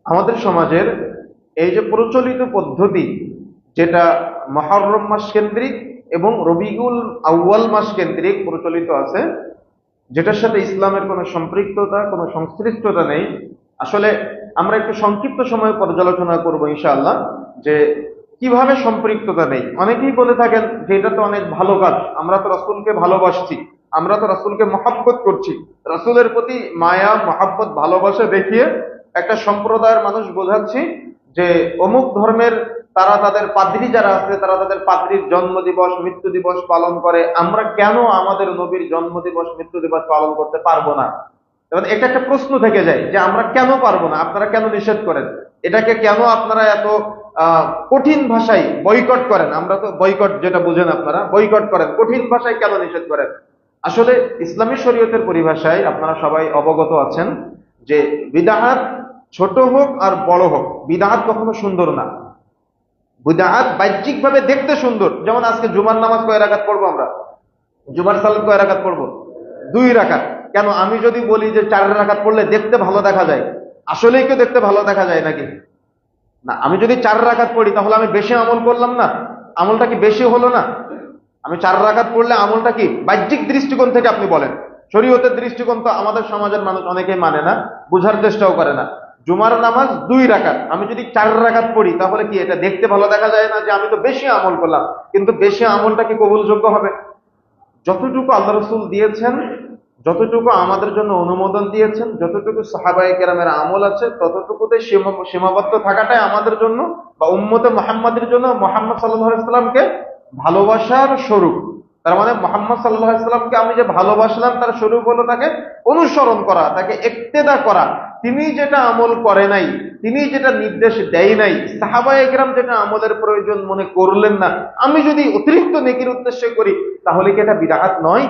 আমাদের সমাজের এই যে প্রচলিত পদ্ধতি, যেটা মুহররম মাস কেন্দ্রিক এবং রবিউল আউয়াল মাস কেন্দ্রিক প্রচলিত আছে, যেটার সাথে ইসলামের কোনো সম্পৃক্ততা, কোনো সংশ্লিষ্টতা নেই। আসলে আমরা একটু সংক্ষিপ্ত সময়ে পর্যালোচনা করব ইনশাআল্লাহ, যে কিভাবে সম্পৃক্ততা নেই। অনেকেই বলে থাকেন যে এটা তো অনেক ভালো কাজ, আমরা তো রাসূলকে ভালোবাসছি, আমরা তো রাসূলকে মহব্বত করছি, রাসূলের প্রতি মায়া মহব্বত ভালোবাসা দেখিয়ে একটা সম্প্রদায়ের মানুষ বোঝাচ্ছি যে অমুক ধর্মের তারা তাদের পাদ্রী যারা আছে তারা তাদের পাদ্রীর জন্ম দিবস মৃত্যু দিবস পালন করে, আমরা কেন আমাদের নবীর জন্ম দিবস মৃত্যু দিবস পালন করতে পারবো না? এবার এটা একটা প্রশ্ন থেকে যায় যে আমরা কেন পারবো না, আপনারা কেন নিষেধ করেন, এটাকে কেন আপনারা এত কঠিন ভাষায় বয়কট করেন? আমরা তো বয়কট যেটা বুঝেন আপনারা, বয়কট করেন, কঠিন ভাষায় কেন নিষেধ করেন? আসলে ইসলামী শরীয়তের পরিভাষায় আপনারা সবাই অবগত আছেন যে বিদআত ছোট হোক আর বড় হোক, বিদআত কখনো সুন্দর না। বিদআত বাহ্যিক ভাবে দেখতে সুন্দর, যেমন আজকে জুমার নামাজ কয় রাকাত পড়বো আমরা? জুমার সালাত কয় রাকাত পড়বো? 2 রাকাত। কেন আমি যদি বলি যে 4 রাকাত পড়লে দেখতে ভালো দেখা যায়, আসলেই কি দেখতে ভালো দেখা যায় নাকি? না। আমি যদি 4 রাকাত পড়ি তাহলে আমি বেশি আমল করলাম না? আমলটা কি বেশি হলো না? আমি 4 রাকাত পড়লে আমলটা কি বাহ্যিক দৃষ্টিকোণ থেকে আপনি বলেন, শরীয়তের দৃষ্টিকোণ তো আমাদের সমাজের মানুষ অনেকেই মানে না, বুঝার চেষ্টাও করে না। জুমার নামাজ 2 রাকাত, আমি যদি 4 রাকাত পড়ি তাহলে কি এটা দেখতে ভালো দেখা যায় না যে আমি তো বেশি আমল করলাম? কিন্তু বেশি আমলটা কি কবুলযোগ্য হবে? যতটুকু আল্লাহ রসুল দিয়েছেন, যতটুকু আমাদের জন্য অনুমোদন দিয়েছেন, যতটুকু সাহাবায়ে কেরামের আমল আছে, ততটুকুতে সীমাবদ্ধ থাকাটাই আমাদের জন্য বা উম্মতে মুহাম্মাদের জন্য মুহাম্মদ সাল্লাল্লাহু আলাইহি সাল্লামকে ভালোবাসার স্বরূপ। তার মানে মুহাম্মদ সাল্লাল্লাহু আলাইহি সাল্লামকে আমি যে ভালোবাসলাম তার স্বরূপ হলো তাকে অনুসরণ করা, তাকে ইক্তেদা করা। তিনি যেটা আমল করে নাই, তিনি যেটা নির্দেশ দেয় নাই, সাহাবায়ে কেরাম যেটা আমলের প্রয়োজন মনে করলেন না, আমি যদি অতিরিক্ত নেকির উদ্দেশ্যে করি, তাহলে কি এটা বিদআত নয়?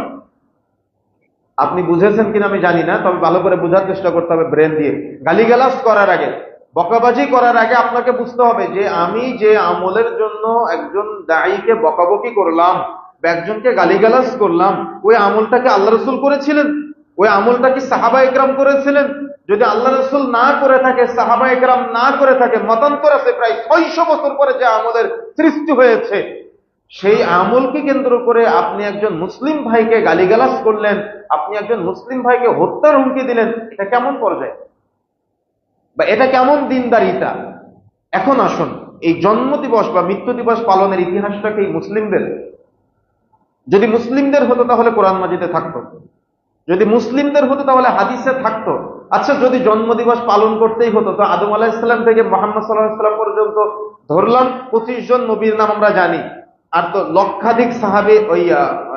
আপনি বুঝেছেন কিনা আমি জানি না, তবে ভালো করে বোঝার চেষ্টা করতে হবে ব্রেন দিয়ে। গালিগালাজ করার আগে, বকাবাজি করার আগে আপনাকে বুঝতে হবে যে আমি যে আমলের জন্য একজন দায়ীকে বকাবকি করলাম বা একজনকে গালিগালাজ করলাম, ওই আমলটাকে আল্লাহ রসুল করেছিলেন? ওই আমলটা কি সাহাবা একরাম করেছিলেন? যদি আল্লাহ রসুল না করে থাকে, সাহাবা একরাম না করে থাকে, মতান্তর আছে প্রায় 600 বছর পরে যে আমলের সৃষ্টি হয়েছে, সেই আমলকে কেন্দ্র করে আপনি একজন মুসলিম ভাইকে গালিগালাজ করলেন, আপনি একজন মুসলিম ভাইকে হত্যার হুমকি দিলেন, এটা কেমন পর্যায়ে বা এটা কেমন দিনদারিতা? এখন আসুন, এই জন্ম দিবস বা মৃত্যু দিবস পালনের ইতিহাসটা কি মুসলিমদের? যদি মুসলিমদের হতো তাহলে কোরআন মাজিদে থাকতো, যদি মুসলিমদের হতো তাহলে হাদিসে থাকতো। আচ্ছা, যদি জন্ম দিবস পালন করতেই হতো তো আদম আলাইহিস সালাম থেকে মুহাম্মদ সাল্লাল্লাহু আলাইহি সাল্লাম পর্যন্ত ধরলাম 25 জন নবীর নাম আমরা জানি, আর তো লক্ষাধিক সাহাবী ওই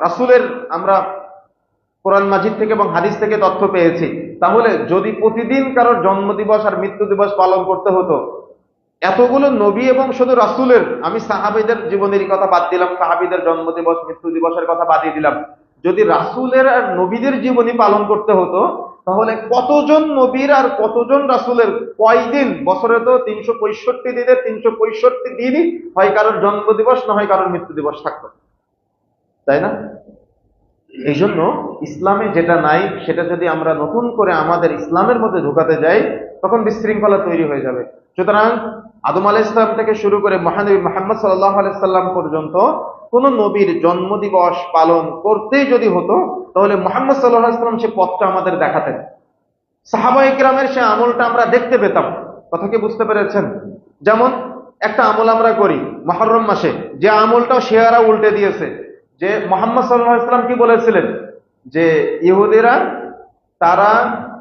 রাসূলের আমরা কোরআন মাজিদ থেকে এবং হাদিস থেকে তথ্য পেয়েছি। তাহলে যদি প্রতিদিন কারোর জন্মদিবস আর মৃত্যু দিবস পালন করতে হতো, এতগুলো নবী এবং শুধু রাসূলের, আমি সাহাবীদের জীবনের কথা বাদ দিলাম, সাহাবীদের জন্মদিবস মৃত্যু দিবসের কথা বাদই দিলাম, যদি রাসূলের আর নবীদের জীবনী পালন করতে হতো, তাহলে কতজন নবীর আর কতজন রাসূলের কয়দিন, বছরে তো 365 দিনে 365 দিনই হয় কারোর জন্মদিবস না হয় কারোর মৃত্যু দিবস থাকতো, তাই না? এই জন্য ইসলামে যেটা নাই সেটা যদি আমরা নতুন করে আমাদের ইসলামের মধ্যে ঢুকাতে যাই, তখন বিশৃঙ্খলা তৈরি হয়ে যাবে। সুতরাং আদম আলাইহিস সালাম থেকে শুরু করে মহানবী মুহাম্মদ সাল্লাল্লাহু আলাইহি সাল্লাম পর্যন্ত কোন নবীর জন্মদিবস পালন করতেই যদি হতো, তাহলে মুহাম্মদ সাল্লাল্লাহু আলাইহি সাল্লাম সে পথটা আমাদের দেখাতেন, সাহাবায়ে কেরামের সে আমলটা আমরা দেখতে পেতাম। কথা কি বুঝতে পেরেছেন? যেমন একটা আমল আমরা করি মুহররম মাসে, যে আমলটাও শিয়ারা উল্টে দিয়েছে, যে মুহাম্মদ সাল্লাল্লাহু আলাইহি সাল্লাম কি বলেছিলেন যে ইহুদিরা তারা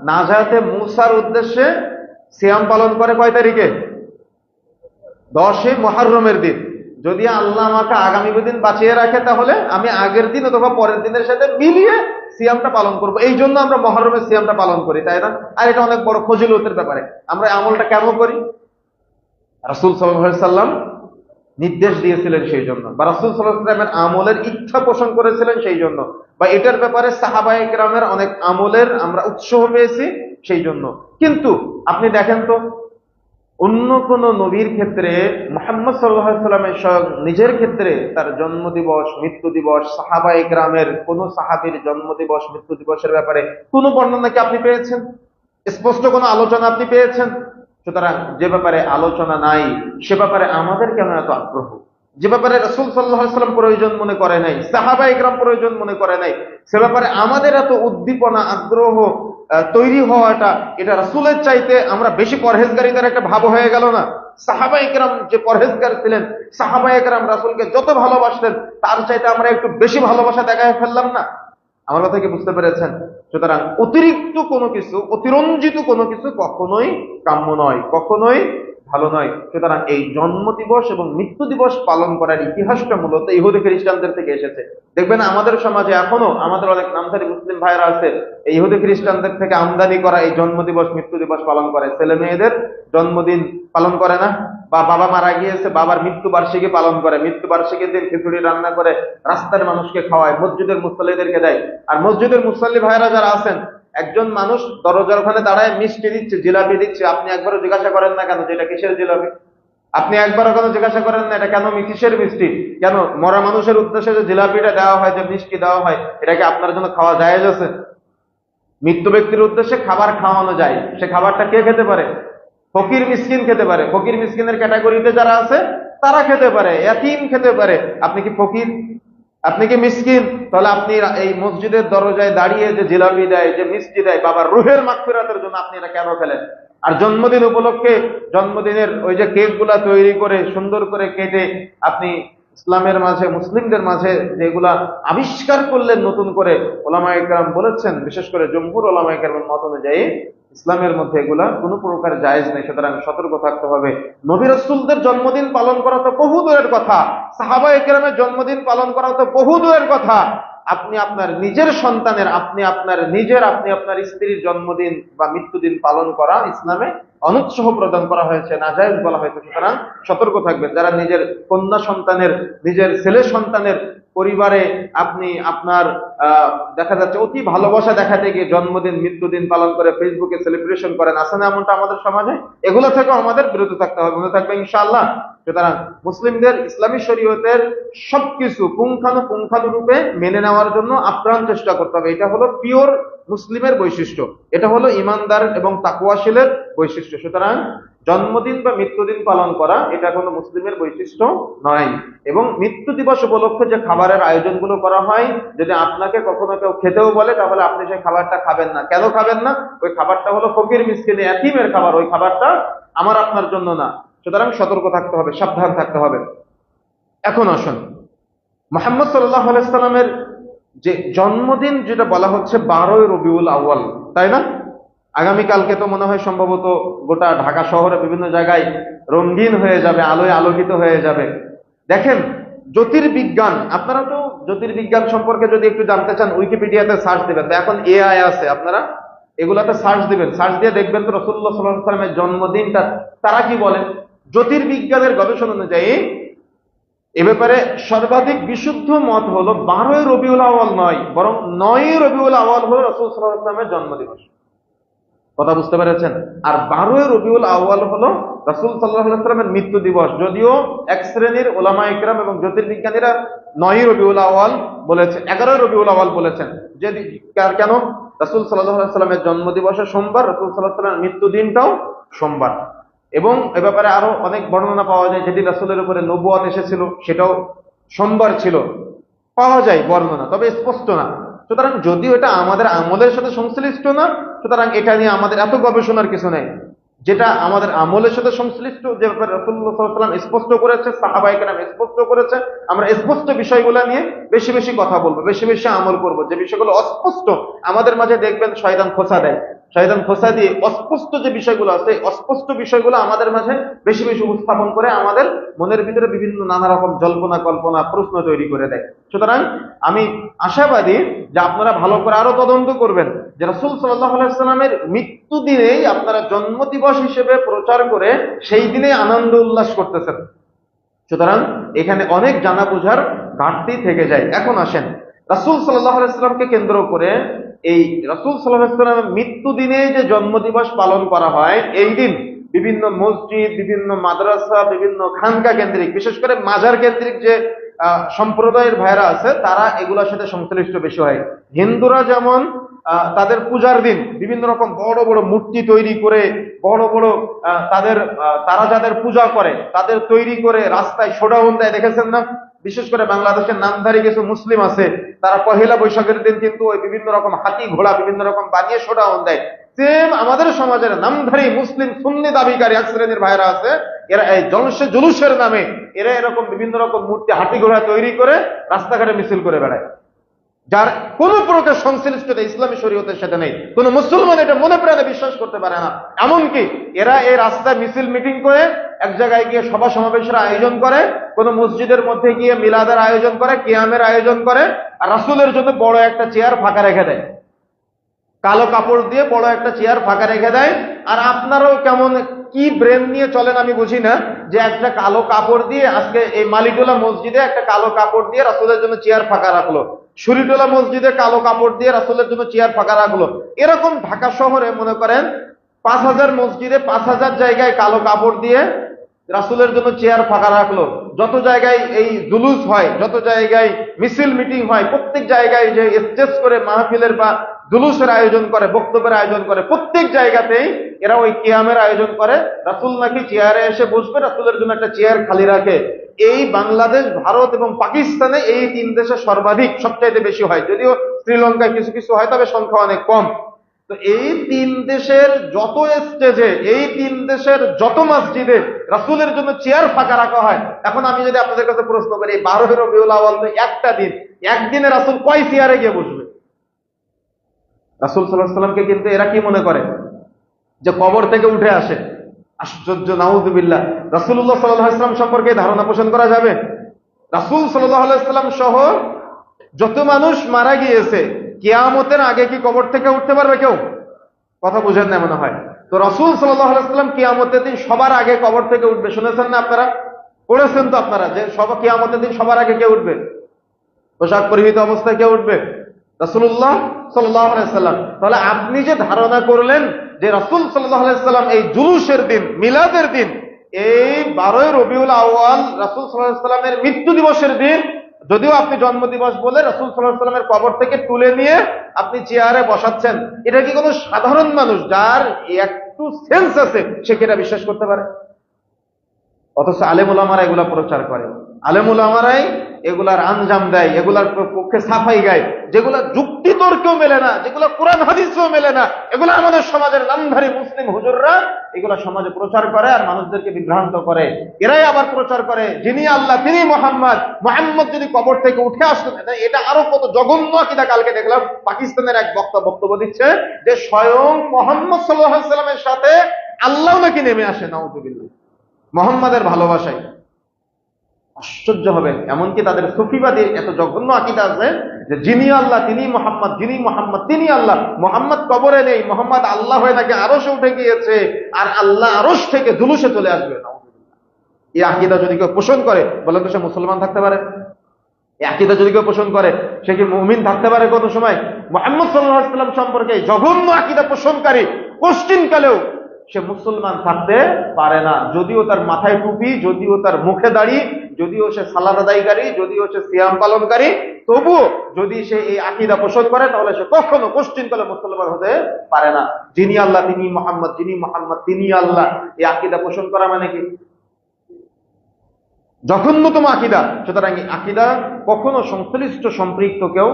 নাজাতে মূসার উদ্দেশ্যে সিয়াম পালন করে কয় তারিখে? 10 মুহররমের দিন। যদি আল্লাহ আমাকে আগামী দিন বাঁচিয়ে রাখে তাহলে আমি আগের দিন অথবা পরের দিনের সাথে মিলিয়ে সিয়ামটা পালন করব, এই জন্য আমরা মুহররমের সিয়ামটা পালন করি, তাই না? আর এটা অনেক বড় ফজিলতের ব্যাপারে। আমরা আমলটা কেন করি? রাসূল সাল্লাল্লাহু আলাইহি সাল্লাম নির্দেশ দিয়েছিলেন সেই জন্য, বা রাসূল সাল্লাল্লাহু আলাইহি ওয়াসাল্লামের আমলের ইচ্ছা পোষণ করেছিলেন সেই জন্য, বা এটার ব্যাপারে সাহাবায়ে কেরামের অনেক আমলের আমরা উৎসাহ পেয়েছি সেই জন্য। কিন্তু আপনি দেখেন তো, অন্য কোন নবীর ক্ষেত্রে মুহাম্মদ সাল্লাল্লাহু আলাইহি ওয়াসাল্লামের স্বয়ং নিজের ক্ষেত্রে তার জন্মদিবস মৃত্যু দিবস, সাহাবায়ে কেরামের কোন সাহাবীর জন্মদিবস মৃত্যু দিবসের ব্যাপারে কোন বর্ণনা কি আপনি পেয়েছেন? স্পষ্ট কোন আলোচনা আপনি পেয়েছেন? সুতরাং যে ব্যাপারে আলোচনা নাই সে ব্যাপারে আমাদের কেন এত আগ্রহ? যে ব্যাপারে রাসূল সাল্লাল্লাহু আলাইহি ওয়াসাল্লাম প্রয়োজন মনে করে নাই, সাহাবায়ে কেরাম প্রয়োজন মনে করে নাই, সে ব্যাপারে আমাদের এত উদ্দীপনা আগ্রহ তৈরি হওয়াটা, এটা রাসূলের চাইতে আমরা বেশি পরহেজগারিতার একটা ভাব হয়ে গেল না? সাহাবায়ে কেরাম যে পরহেজগার ছিলেন, সাহাবায়ে কেরাম রাসূলকে যত ভালোবাসতেন তার চাইতে আমরা একটু বেশি ভালোবাসা দেখায় ফেললাম না? আমার কথা কি বুঝতে পেরেছেন? সুতরাং অতিরিক্ত কোনো কিছু, অতিরঞ্জিত কোনো কিছু কখনোই কাম্য নয়, কখনোই ভালো নয়। সুতরাং এই জন্ম দিবস এবং মৃত্যু দিবস পালন করার ইতিহাসটা মূলত ইহুদি খ্রিস্টানদের থেকে এসেছে। দেখবেন আমাদের সমাজে এখনো আমাদের অনেক নামধারী মুসলিম ভাইরা আছে, এই ইহুদি খ্রিস্টানদের থেকে আমদানি করা এই জন্ম দিবস মৃত্যু দিবস পালন করে। ছেলে মেয়েদের জন্মদিন পালন করে না, বা বাবা মারা গিয়েছে বাবার মৃত্যু বার্ষিকী পালন করে, মৃত্যু বার্ষিকীর দিন খিচুড়ি রান্না করে রাস্তার মানুষকে খাওয়ায়, মসজিদের মুসল্লিদেরকে দেয়। আর মসজিদের মুসল্লি ভাইরা যারা আছেন, একজন মানুষ দরজার ওখানে দাঁড়ায় মিষ্টি দিচ্ছে, জিলাপি দিচ্ছে, আপনি একবারও জিজ্ঞাসা করেন না কেন যে এটা কিসের জিলাপি? আপনি একবারও কেন জিজ্ঞাসা করেন না এটা কেন কিসের মিষ্টি? কেন মরা মানুষের উদ্দেশ্যে যে জিলাপিটা দেওয়া হয়, যে মিষ্টি দেওয়া হয়, এটাকে আপনার জন্য খাওয়া জায়েজ আছে? মৃত্যু ব্যক্তির উদ্দেশ্যে খাবার খাওয়ানো যায়, সে খাবারটা কে খেতে পারে? ফকির মিসকিন খেতে পারে। ফকির মিসকিনের ক্যাটাগরিতে যারা আছে তারা খেতে পারে, এতিম খেতে পারে। আপনি কি ফকির? আপনি কি মিসকিন? তাহলে আপনি এই মসজিদের দরজায় দাঁড়িয়ে যে জিলাপি দেয়, যে মিষ্টি দেয় বাবার রুহের মাগফিরাতের জন্য, আপনি এটা কেন খেলেন? আর জন্মদিন উপলক্ষে জন্মদিনের ওই যে কেক গুলা তৈরি করে সুন্দর করে কেটে আপনি ইসলামের মাঝে, মুসলিমদের মাঝে যেগুলা আবিষ্কার করলেন নতুন করে, ওলামায়ে কেরাম বলেছেন, বিশেষ করে জমহুর ওলামায়ে কেরামের মত অনুযায়ী ইসলামের মধ্যে এগুলা কোনো প্রকার জায়েজ নেই। সুতরাং সতর্ক থাকতে হবে। নবী রাসূলদের জন্মদিন পালন করা তো বহু দূরের কথা, সাহাবায়ে কেরামের জন্মদিন পালন করা তো বহু দূরের কথা। আপনি আপনার নিজের সন্তানের, আপনি আপনার স্ত্রীর জন্মদিন বা মৃত্যুদিন পালন করা ইসলামে অনুৎসাহ প্রদান করা হয়েছে, নাজায়েজ বলা হয়েছে। সুতরাং সতর্ক থাকবেন। যারা নিজের কন্যা সন্তানের, নিজের ছেলে সন্তানের পরিবারে আপনি আপনার দেখা যাচ্ছে অতি ভালোবাসা দেখাতে গিয়ে জন্মদিন মৃত্যুদিন পালন করে ফেসবুকে সেলিব্রেশন করেন, আছে না এমনটা আমাদের সমাজে? এগুলো থেকে আমাদের বিরত থাকতে হবে, মনে থাকবে ইনশাআল্লাহ। সুতরাং মুসলিমদের ইসলামী শরীয়তের সবকিছু পুঙ্খানুরূপে মেনে নেওয়ার জন্য আপ্রাণ চেষ্টা করতে হবে। এটা হলো পিওর মুসলিমের বৈশিষ্ট্য, এটা হলো ইমানদার এবং তাকওয়াশীলের বৈশিষ্ট্য। সুতরাং জন্মদিন বা মৃত্যুদিন পালন করা এটা কোনো মুসলিমের বৈশিষ্ট্য নয়। এবং মৃত্যু দিবস উপলক্ষে যে খাবারের আয়োজনগুলো করা হয়, যদি আপনাকে কখনো কেউ খেতেও বলে তাহলে আপনি সেই খাবারটা খাবেন না। কেন খাবেন না? ওই খাবারটা হলো ফকির মিসকিন এতিমের খাবার, ওই খাবারটা আমার আপনার জন্য না। সুতরাং সতর্ক থাকতে হবে, সাবধান থাকতে হবে। এখন আসুন, মুহাম্মদ সাল্লাল্লাহু আলাইহি সাল্লামের যে জন্মদিন যেটা বলা হচ্ছে 12ই রবিউল আউয়াল, তাই না? আগামীকালকে তো মনে হয় সম্ভবত গোটা ঢাকা শহরে বিভিন্ন জায়গায় রঙিন হয়ে যাবে, আলোয় আলোকিত হয়ে যাবে। দেখেন, জ্যোতির্বিজ্ঞান, আপনারা তো জ্যোতির্বিজ্ঞান সম্পর্কে যদি একটু জানতে চান উইকিপিডিয়াতে সার্চ দিবেন, তো এখন এআই আছে, আপনারা এগুলাতে সার্চ দিবেন, সার্চ দিয়ে দেখবেন তো রাসূলুল্লাহ সাল্লাল্লাহু আলাইহি ওয়াসাল্লামের জন্মদিনটা তারা কি বলেন। জ্যোতির্বিজ্ঞানের গবেষণা অনুযায়ী এ ব্যাপারে সর্বাধিক বিশুদ্ধ মত হলো 12ই রবিউল আউয়াল নয়, বরং 9ই রবিউল আউয়াল হলো রাসূল সাল্লাল্লাহু আলাইহি ওয়াসাল্লামের জন্মদিবস। কথা বুঝতে পেরেছেন? আর 12ই রবিউল আউয়াল হলো রাসূল সাল্লাল্লাহু আলাইহি ওয়াসাল্লামের মৃত্যু দিবস। যদিও এক শ্রেণীর উলামায়ে কেরাম এবং জ্যোতির্বিজ্ঞানীরা 9ই রবিউল আউয়াল বলেছে, 11ই রবিউল আউয়াল বলেছেন। যে কেন? রাসূল সাল্লাল্লাহু আলাইহি ওয়াসাল্লামের জন্মদিবসে সোমবার, রাসূল সাল্লাল্লাহু আলাইহি ওয়াসাল্লামের মৃত্যু দিনটাও সোমবার। এবং এ ব্যাপারে আরো অনেক বর্ণনা পাওয়া যায়, যেদিন রাসূলের উপরে নবুয়ত এসেছিল সেটাও সোমবার ছিল, পাওয়া যায় বর্ণনা, তবে স্পষ্ট না। সুতরাং যদিও এটা আমাদের আমলের সাথে সংশ্লিষ্ট না, সুতরাং এটা নিয়ে আমাদের এত গবেষণার কিছু নেই। যেটা আমাদের আমলের সাথে সংশ্লিষ্ট, যে ব্যাপারে রাসূলুল্লাহ সাল্লাল্লাহু আলাইহি ওয়াসাল্লাম স্পষ্ট করেছে, সাহাবায়ে কেরাম স্পষ্ট করেছে, আমরা স্পষ্ট বিষয়গুলো নিয়ে বেশি বেশি কথা বলবো, বেশি বেশি আমল করব। যে বিষয়গুলো অস্পষ্ট, আমাদের মাঝে দেখবেন শয়তান খোঁচা দেয়, শয়তান খোঁচা দিয়ে অস্পষ্ট যে বিষয়গুলো আছে, অস্পষ্ট বিষয়গুলো আমাদের মাঝে বেশি বেশি উপস্থাপন করে আমাদের মনের ভিতরে বিভিন্ন নানা রকম জল্পনা কল্পনা প্রশ্ন তৈরি করে দেয়। সুতরাং আমি আশাবাদী যে আপনারা ভালো করে আরো তদন্ত করবেন, যে রাসূল সাল্লাল্লাহু আলাইহি ওয়াসাল্লামের মৃত্যু দিনেই আপনারা জন্মদিবস হিসেবে প্রচার করে সেই দিনে আনন্দ উল্লাস করতেছেন। সুতরাং এখানে অনেক জানা বোঝার ঘাটতি থেকে যায়। এখন আসেন, রাসূল সাল্লাল্লাহু আলাইহি ওয়াসাল্লামকে কেন্দ্র করে এই রাসূল সাল্লাল্লাহু আলাইহি ওয়াসাল্লামের মৃত্যু দিনে যে জন্মদিবস পালন করা হয়, এই দিন বিভিন্ন মসজিদ, বিভিন্ন মাদ্রাসা, বিভিন্ন খানকা কেন্দ্রিক, বিশেষ করে মাজার কেন্দ্রিক যে সম্প্রদায়ের ভাইরা আছে, তারা এগুলোর সাথে সংশ্লিষ্ট বেশি হয়। হিন্দুরা যেমন তাদের পূজার দিন বিভিন্ন রকম বড় বড় মূর্তি তৈরি করে বড় বড় তারা যাদের পূজা করে তাদের তৈরি করে রাস্তায় শোডাউন দেয়, দেখেছেন না? বিশেষ করে বাংলাদেশের নামধারী কিছু মুসলিম আছে, তারা পহেলা বৈশাখের দিন কিন্তু ওই বিভিন্ন রকম হাতি ঘোড়া বিভিন্ন রকম বানিয়ে শোডাউন দেয়। সেম আমাদের সমাজের নামধারী মুসলিম সুন্নি দাবিকারী এক শ্রেণীর ভাইরা আছে, এরা এই জলসে জুলুসের নামে এরা এরকম বিভিন্ন রকম মূর্তি হাতি ঘোড়া তৈরি করে রাস্তাঘাটে মিছিল করে বেড়ায়, যার কোন প্রকার সংশ্লিষ্টতা ইসলামী শরীয়তের সাথে নেই। কোন মুসলমান এটা মনে প্রাণে বিশ্বাস করতে পারে না। এমনকি এরা এই রাস্তায় মিছিল মিটিং করে এক জায়গায় গিয়ে সভা সমাবেশের আয়োজন করে, কোন মসজিদের মধ্যে গিয়ে মিলাদের আয়োজন করে, কিয়ামের আয়োজন করে, আর রাসূলের জন্য বড় একটা চেয়ার ফাঁকা রেখে দেয়, কালো কাপড় দিয়ে বড় একটা চেয়ার ফাঁকা রেখে দেয়। আর আপনারাও কেমন কি ব্রেন নিয়ে চলেন আমি বুঝি না, যে একটা কালো কাপড় দিয়ে আজকে এই মালিটোলা মসজিদে একটা কালো কাপড় দিয়ে রাসূলের জন্য চেয়ার ফাঁকা রাখলো, শুরিটোলা মসজিদে কালো কাপড় দিয়ে রাসূলের জন্য চেয়ার ফাঁকা রাখলো। এরকম ঢাকা শহরে মনে করেন 5000 মসজিদে 5000 জায়গায় কালো কাপড় দিয়ে রাসূলের জন্য চেয়ার ফাঁকা রাখলো। যত জায়গায় এই জুলুস হয়, যত জায়গায় মিছিল মিটিং হয়, প্রত্যেক জায়গায় যে স্টেজ করে মাহফিলের বা জুলুসের আয়োজন করে, বক্তব্যের আয়োজন করে, প্রত্যেক জায়গাতেই এরা ওই কিয়ামের আয়োজন করে। রাসূল নাকি চেয়ারে এসে বসবে, রাসূলের জন্য একটা চেয়ার খালি রাখে। এই বাংলাদেশ, ভারত এবং পাকিস্তানে এই 3 দেশে সর্বাধিক, সবচাইতে বেশি হয়, যদিও শ্রীলঙ্কায় কিছু কিছু হয়, তবে সংখ্যা অনেক কম। তো এই 3 দেশের যত স্টেজে, এই 3 দেশের যত মসজিদে রাসূলের জন্য চেয়ার ফাঁকা রাখা হয়। এখন আমি যদি আপনাদের কাছে প্রশ্ন করি, 12 রবিউল আউয়াল তো একটা দিন, একদিনে রাসূল কয় চেয়ারে গিয়ে বসবে? রাসূল সাল্লাল্লাহু আলাইহি ওয়াসাল্লামকে কিন্তু এরা কি মনে করে যে কবর থেকে উঠে আসে। আশ্চর্য, নাউযুবিল্লাহ। রাসূলুল্লাহ সাল্লাল্লাহু আলাইহি ওয়াসাল্লাম সম্পর্কে ধারণা পোষণ করা যাবে? রাসূল সাল্লাল্লাহু আলাইহি ওয়াসাল্লাম সহ যত মানুষ মারা গিয়েছে, কিয়ামতের আগে কি কবর থেকে উঠতে পারবে কেউ? কথা বুঝেন না মনে হয়। তো রাসূল সাল্লাল্লাহু আলাইহি ওয়াসাল্লাম কিয়ামতের দিন সবার আগে কবর থেকে উঠবে। শুনেছেন না আপনারা? পড়েছেন তো আপনারা যে কিয়ামতের দিন সবার আগে কে উঠবে? পোশাক পরিহিত অবস্থায় কে উঠবে? রাসূলুল্লাহ সাল্লাল্লাহু আলাইহি ওয়াসাল্লাম। তাহলে আপনি যে ধারণা করলেন যে রাসূল সাল্লাল্লাহু আলাইহি ওয়াসাল্লাম এই জুলুসের দিন, মিলাদের দিন, এই 12 রবিউল আউয়াল রাসূল সাল্লাল্লাহু আলাইহি ওয়াসাল্লামের মৃত্যু দিবসের দিন, যদিও আপনি জন্মদিবস বলে রাসূল সাল্লাল্লাহু আলাইহি ওয়াসাল্লামের কবর থেকে তুলে নিয়ে আপনি চেয়ারে বসাচ্ছেন, এটা কি কোনো সাধারণ মানুষ যার একটু সেন্স আছে সে কি এটা বিশ্বাস করতে পারে? অথচ আলেম ওলামারা এগুলা প্রচার করে, আলেম ওলামারাই এগুলার আঞ্জাম দেয়, এগুলার পক্ষে সাফাই গায়, যেগুলা যুক্তি তর্কেও মেলে না, যেগুলা কোরআন হাদিসেও মেলে না, এগুলা আমাদের সমাজের নামধারী মুসলিম হুজুররা এগুলা সমাজে প্রচার করে আর মানুষদেরকে বিভ্রান্ত করে। এরাই আবার প্রচার করে যিনি আল্লাহ তিনি মোহাম্মদ, মোহাম্মদ যদি কবর থেকে উঠে আসতেন। এটা আরো কত জঘন্য আকীদা। কালকে দেখলাম পাকিস্তানের এক বক্তব্য দিচ্ছে যে স্বয়ং মোহাম্মদ সাল্লাল্লাহু আলাইহি ওয়াসাল্লামের সাথে আল্লাহ নাকি নেমে আসে, নাউযুবিল্লাহ, মোহাম্মদের ভালোবাসায়। আশ্চর্য হবে, এমনকি তাদের সুফিবাদী এত জঘন্য আকীদা আছে যে যিনি আল্লাহ তিনি মোহাম্মদ, যিনি মোহাম্মদ তিনি আল্লাহ। মোহাম্মদ কবরে নেই, মোহাম্মদ আল্লাহ হয়ে নাকি আরশে উঠে গিয়েছে, আর আল্লাহ আরশ থেকে জুলুসে চলে আসবে। এই আকীদা যদি কেউ পোষণ করে, বলেন তো সে মুসলমান থাকতে পারে? এই আকীদা যদি কেউ পোষণ করে সে কি মুমিন থাকতে পারে? কত সময় মুহাম্মদ সাল্লাল্লাহু আলাইহি ওয়াসাল্লাম সম্পর্কে জঘন্য আকীদা পোষণকারী কোশ্চিনকালেও সে মুসলমান থাকতে পারে না। যদিও তার মাথায় টুপি, যদিও তার মুখে দাড়ি, যদিও সে সালাত আদায়কারী, যদিও সে সিয়াম পালনকারী, তবুও যদি সে এই আকীদা পোষণ করে তাহলে সে কখনো কোশ্চিনকালে মুসলমান হতে পারে না। যিনি আল্লাহ তিনি মুহাম্মদ, যিনি মুহাম্মদ তিনি আল্লাহ, এই আকীদা পোষণ করা মানে কি? জঘন্যতম আকীদা। সুতরাং এই আকীদা কখনো সংশ্লিষ্ট সম্পৃক্ত কেউ,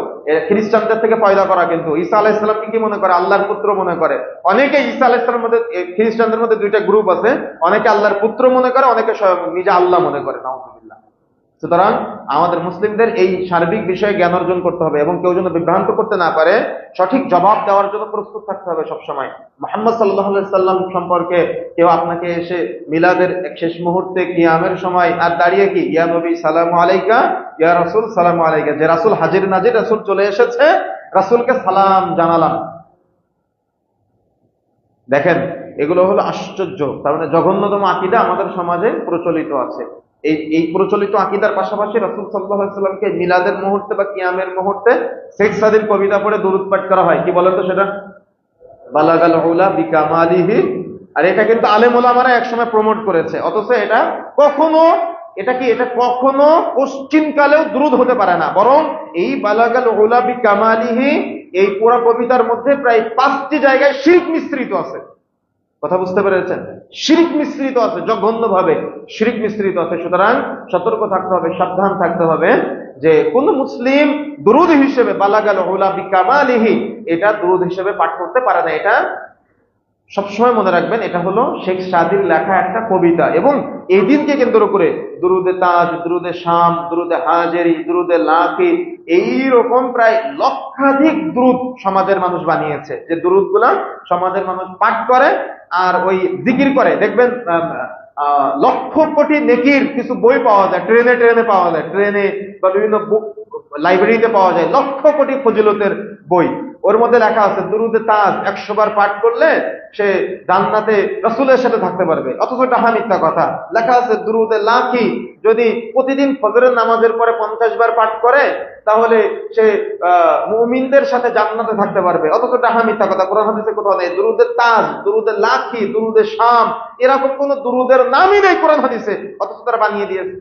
খ্রিস্টানদের থেকে পয়দা করা। কিন্তু ঈসা আলাইহিস সালামকে কি মনে করে? আল্লাহর পুত্র মনে করে। অনেকে ঈসা আলাইহিস সালামের মধ্যে, খ্রিস্টানদের মধ্যে দুইটা গ্রুপ আছে, অনেকে আল্লাহর পুত্র মনে করে, অনেকে স্বয়ং নিজে আল্লাহ মনে করে, নাউযুবিল্লাহ। সুতরাং আমাদের মুসলিমদের এই সার্বিক বিষয়ে জ্ঞান অর্জন করতে হবে এবং কেউ যেন বিভ্রান্ত করতে না পারে, সঠিক জবাব দেওয়ার জন্য প্রস্তুত থাকতে হবে সবসময়। মুহাম্মদ সাল্লাল্লাহু আলাইহি সাল্লাম সম্পর্কে কেউ আপনাকে এসে মিলাদের শেষ মুহূর্তে কিয়ামের সময় আর দাঁড়িয়ে কি ইয়া নবী সালামু আলাইকা, ইয়া রাসূল সালামু আলাইকা, যে রাসূল হাজির নাজির, রাসূল চলে এসেছে, রাসূলকে সালাম জানালাম। দেখেন এগুলো হলো আশ্চর্য, তার মানে জঘন্যতম আকীদা আমাদের সমাজে প্রচলিত আছে। এই প্রচলিত আকীদার পাশাপাশি রাসূল সাল্লাল্লাহু আলাইহি ওয়াসাল্লামকে মিলাদের মুহূর্তে বা কিয়ামের মুহূর্তে শেখ সাদির কবিতা পড়ে দরুদ পাঠ করা হয়। কি বলেন তো সেটা? বালাগাল উলা বিকামালিহি। আর এটা কিন্তু আলেম ওলামারা একসময় প্রমোট করেছে, অথচ এটা কখনো এটা কি, এটা কখনো পশ্চিমকালেও দুরূদ হতে পারে না, বরং এই বালাগাল উলা বিকামালিহি এই পুরো কবিতার মধ্যে প্রায় 5টি জায়গায় শিরক মিশ্রিত আছে। কথা বুঝতে পেরেছেন? শিরক মিশ্রিত আছে, জঘন্যভাবে শিরক মিশ্রিত আছে। সুতরাং সতর্ক থাকতে হবে, সাবধান থাকতে হবে যে কোন মুসলিম দুরূদ হিসেবে বালাগাল উলা বিকামালিহি এটা দুরূদ হিসেবে পাঠ করতে পারে না। এটা সবসময় মনে রাখবেন, এটা হলো শেখ সাদির লেখা একটা কবিতা, এবং এই দিনকে কেন্দ্র করে দুরুদে তাজ, দুরুদে শাম, দুরুদে হাজেরি, দুরুদে লাকি, এইরকম প্রায় লক্ষাধিক দুরুদ সমাজের মানুষ বানিয়েছে, যে দুরুদ গুলা সমাজের মানুষ পাঠ করে আর ওই জিকির করে। দেখবেন লক্ষ কোটি নেকির কিছু বই পাওয়া যায়, ট্রেনে ট্রেনে পাওয়া যায়, ট্রেনে বা বিভিন্ন বুক লাইব্রেরিতে পাওয়া যায় লক্ষ কোটি ফজিলতের বই। ওর মধ্যে লেখা আছে দুরুদে তাজ 100 বার পাঠ করলে সে জান্নাতে রাসূলের সাথে থাকতে পারবে, অথচ এটা মিথ্যা কথা। লেখা আছে দুরুদে লাকি যদি প্রতিদিন ফজরের নামাজের পরে 50 বার পাঠ করে তাহলে সে মুমিনদের সাথে জান্নাতে থাকতে পারবে, অথচ এটা মিথ্যা কথা। কোরআন হাদিসে কোথাও নেই দুরুদে তাজ, দুরুদে লাকি, দুরুদে শাম, এরকম কোন দুরুদের নামই নেই কোরআন হাদিসে, অথচ তারা বানিয়ে দিয়েছে,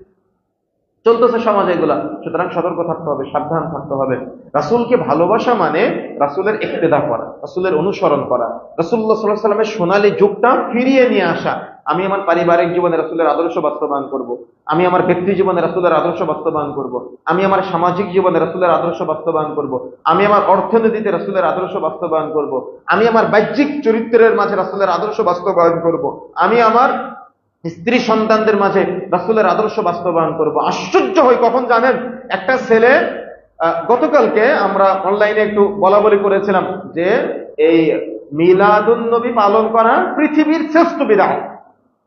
চলতেছে সমাজে এগুলা। সুতরাং সতর্ক থাকতে হবে, সাবধান থাকতে হবে। রাসূলকে ভালোবাসা মানে রাসূলের ইক্তেদা করা, রাসূলের অনুসরণ করা, রাসূলুল্লাহ সাল্লাল্লাহু আলাইহি ওয়াসাল্লামের সোনালী যুগটা ফিরিয়ে নিয়ে আসা। আমি আমার পারিবারিক জীবনে রাসূলের আদর্শ বাস্তবায়ন করব, আমি আমার ব্যক্তি জীবনে রাসূলের আদর্শ বাস্তবায়ন করব, আমি আমার সামাজিক জীবনে রাসূলের আদর্শ বাস্তবায়ন করব, আমি আমার অর্থনীতিতে রাসূলের আদর্শ বাস্তবায়ন করব, আমি আমার বাহ্যিক চরিত্রের মাঝে রাসূলের আদর্শ বাস্তবায়ন করব, আমি আমার স্ত্রী সন্তানদের মাঝে রাসূলের আদর্শ বাস্তবায়ন করব। আশ্চর্য হই কখন জানেন, একটা ছেলে গতকালকে আমরা অনলাইনে একটু বলাবলি করেছিলাম যে এই মিলাদুন নবী পালন করা পৃথিবীর শ্রেষ্ঠ বিদআত,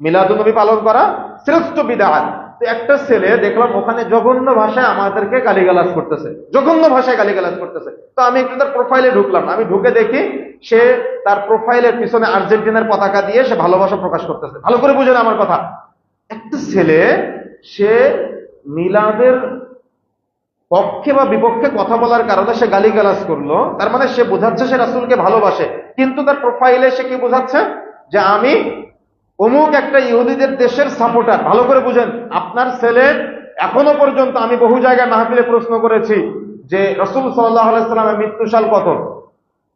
মিলাদুন নবী পালন করা শ্রেষ্ঠ বিদআত। তো একটা ছেলে দেখলাম ওখানে জঘন্য ভাষায় আমাদেরকে গালিগালাজ করতেছে, জঘন্য ভাষায় গালিগালাজ করতেছে। তো আমি একটু তার প্রোফাইলে ঢুকলাম, আমি ঢুকে দেখি সে তার প্রোফাইলের পিছনে আর্জেন্টিনার পতাকা দিয়ে সে ভালোবাসা প্রকাশ করতেছে। ভালো করে বুঝেন আমার কথা, একটা ছেলে সে মিলাদের পক্ষে বা বিপক্ষে কথা বলার কারণে সে গালিগালাজ করলো, তার মানে সে বোঝাচ্ছে সে রাসূলকে ভালোবাসে, কিন্তু তার প্রোফাইলে সে কি বোঝাচ্ছে যে আমি অমুক একটা ইহুদিদের দেশের সাপোর্টার। ভালো করে বুঝেন, আপনার ছেলে এখনো পর্যন্ত, আমি বহু জায়গায় মাহফিলে প্রশ্ন করেছি যে রাসূল সাল্লাল্লাহু আলাইহি সাল্লামের মৃত্যুসাল কত,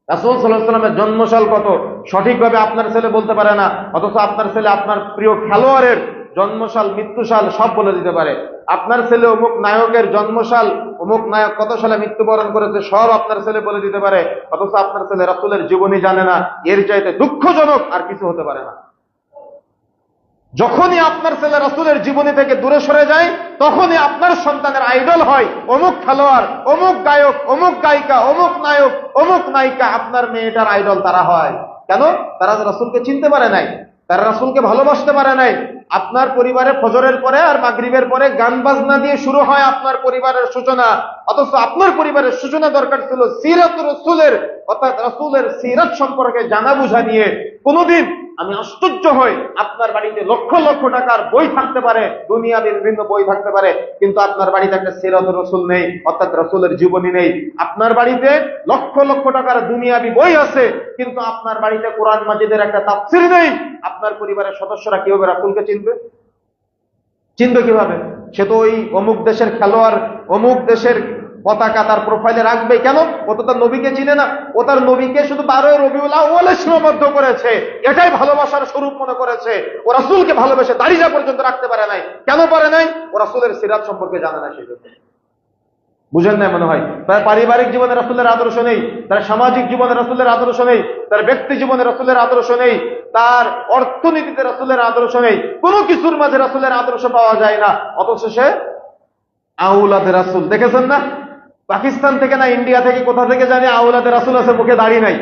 রাসূল সাল্লাল্লাহু আলাইহি সাল্লামের জন্মসাল কত, সঠিকভাবে আপনার ছেলে বলতে পারে না, অথচ আপনার ছেলে আপনার প্রিয় খেলোয়াড়ের জন্মসাল, মৃত্যুসাল সব বলে দিতে পারে। আপনার ছেলে অমুক নায়কের জন্মসাল, অমুক নায়ক কত সালে মৃত্যুবরণ করেছে সব আপনার ছেলে বলে দিতে পারে, অথচ আপনার ছেলে রাসূলের জীবনী জানে না। এর চাইতে দুঃখজনক আর কিছু হতে পারে না। যখনই আপনার ছেলে রাসূলের জীবনী থেকে দূরে সরে যায়, তখনই আপনার সন্তানের আইডল হয় অমুক খেলোয়াড়, অমুক গায়ক, অমুক গায়িকা, অমুক নায়ক, অমুক নায়িকা। আপনার মেয়েটার আইডল তারা হয় কেন? তারা রাসূলকে চিনতে পারে নাই, তারা রাসূলকে ভালোবাসতে পারে নাই। আপনার পরিবারে ফজরের পরে আর মাগরিবের পরে গান বাজনা দিয়ে শুরু হয় আপনার পরিবারের সূচনা, অথচ আপনার পরিবারের সূচনা দরকার ছিল সিরাতুর রাসূলের, অর্থাৎ রাসূলের সিরাত সম্পর্কে জানা বুঝা নিয়ে। কোনদিন আমি আশ্চর্য হই, আপনার বাড়িতে লক্ষ লক্ষ টাকার বই থাকতে পারে, দুনিয়ার বিভিন্ন বই থাকতে পারে, কিন্তু আপনার বাড়িতে একটা সিরাতুর রাসূল নেই, অর্থাৎ রাসূলের জীবনী নেই। আপনার বাড়িতে লক্ষ লক্ষ টাকার দুনিয়াবি বই আছে, কিন্তু আপনার বাড়িতে কোরআন মাজিদের একটা তাফসীর নেই। আপনার পরিবারের সদস্যরা কিভাবে রাসূলকে চিনবে? চিনবে কিভাবে? সে তো ওই অমুক দেশের খেলোয়াড়, অমুক দেশের পতাকা তার প্রোফাইলে রাখবে কেন? ও তো তার নবীকে চিনে না, ও তার নবীকে শুধু 12 রবিউল আউয়ালে সীমাবদ্ধ করেছে, এটাই ভালোবাসার স্বরূপ মনে করেছে। ও রাসূলকে ভালোবেসে দাড়িটা পর্যন্ত রাখতে পারে নাই। কেন পারে নাই? ও রাসূলের সিরাত সম্পর্কে জানে না, সেজন্য। বুঝেন না মনে হয়? তার পারিবারিক জীবনে রাসূলের আদর্শ নেই, তার সামাজিক জীবনে রাসূলের আদর্শ নেই, তার ব্যক্তি জীবনে রাসূলের আদর্শ নেই, তার অর্থনীতিতে রাসূলের আদর্শ নেই, কোনো কিছুর মাঝে রাসূলের আদর্শ পাওয়া যায় না, অথচ সে আউলাদে রাসূল। দেখেছেন না, পাকিস্তান থেকে না ইন্ডিয়া থেকে কোথা থেকে জানি আউলাদে রাসূল আছে, মুখে দাড়ি নাই,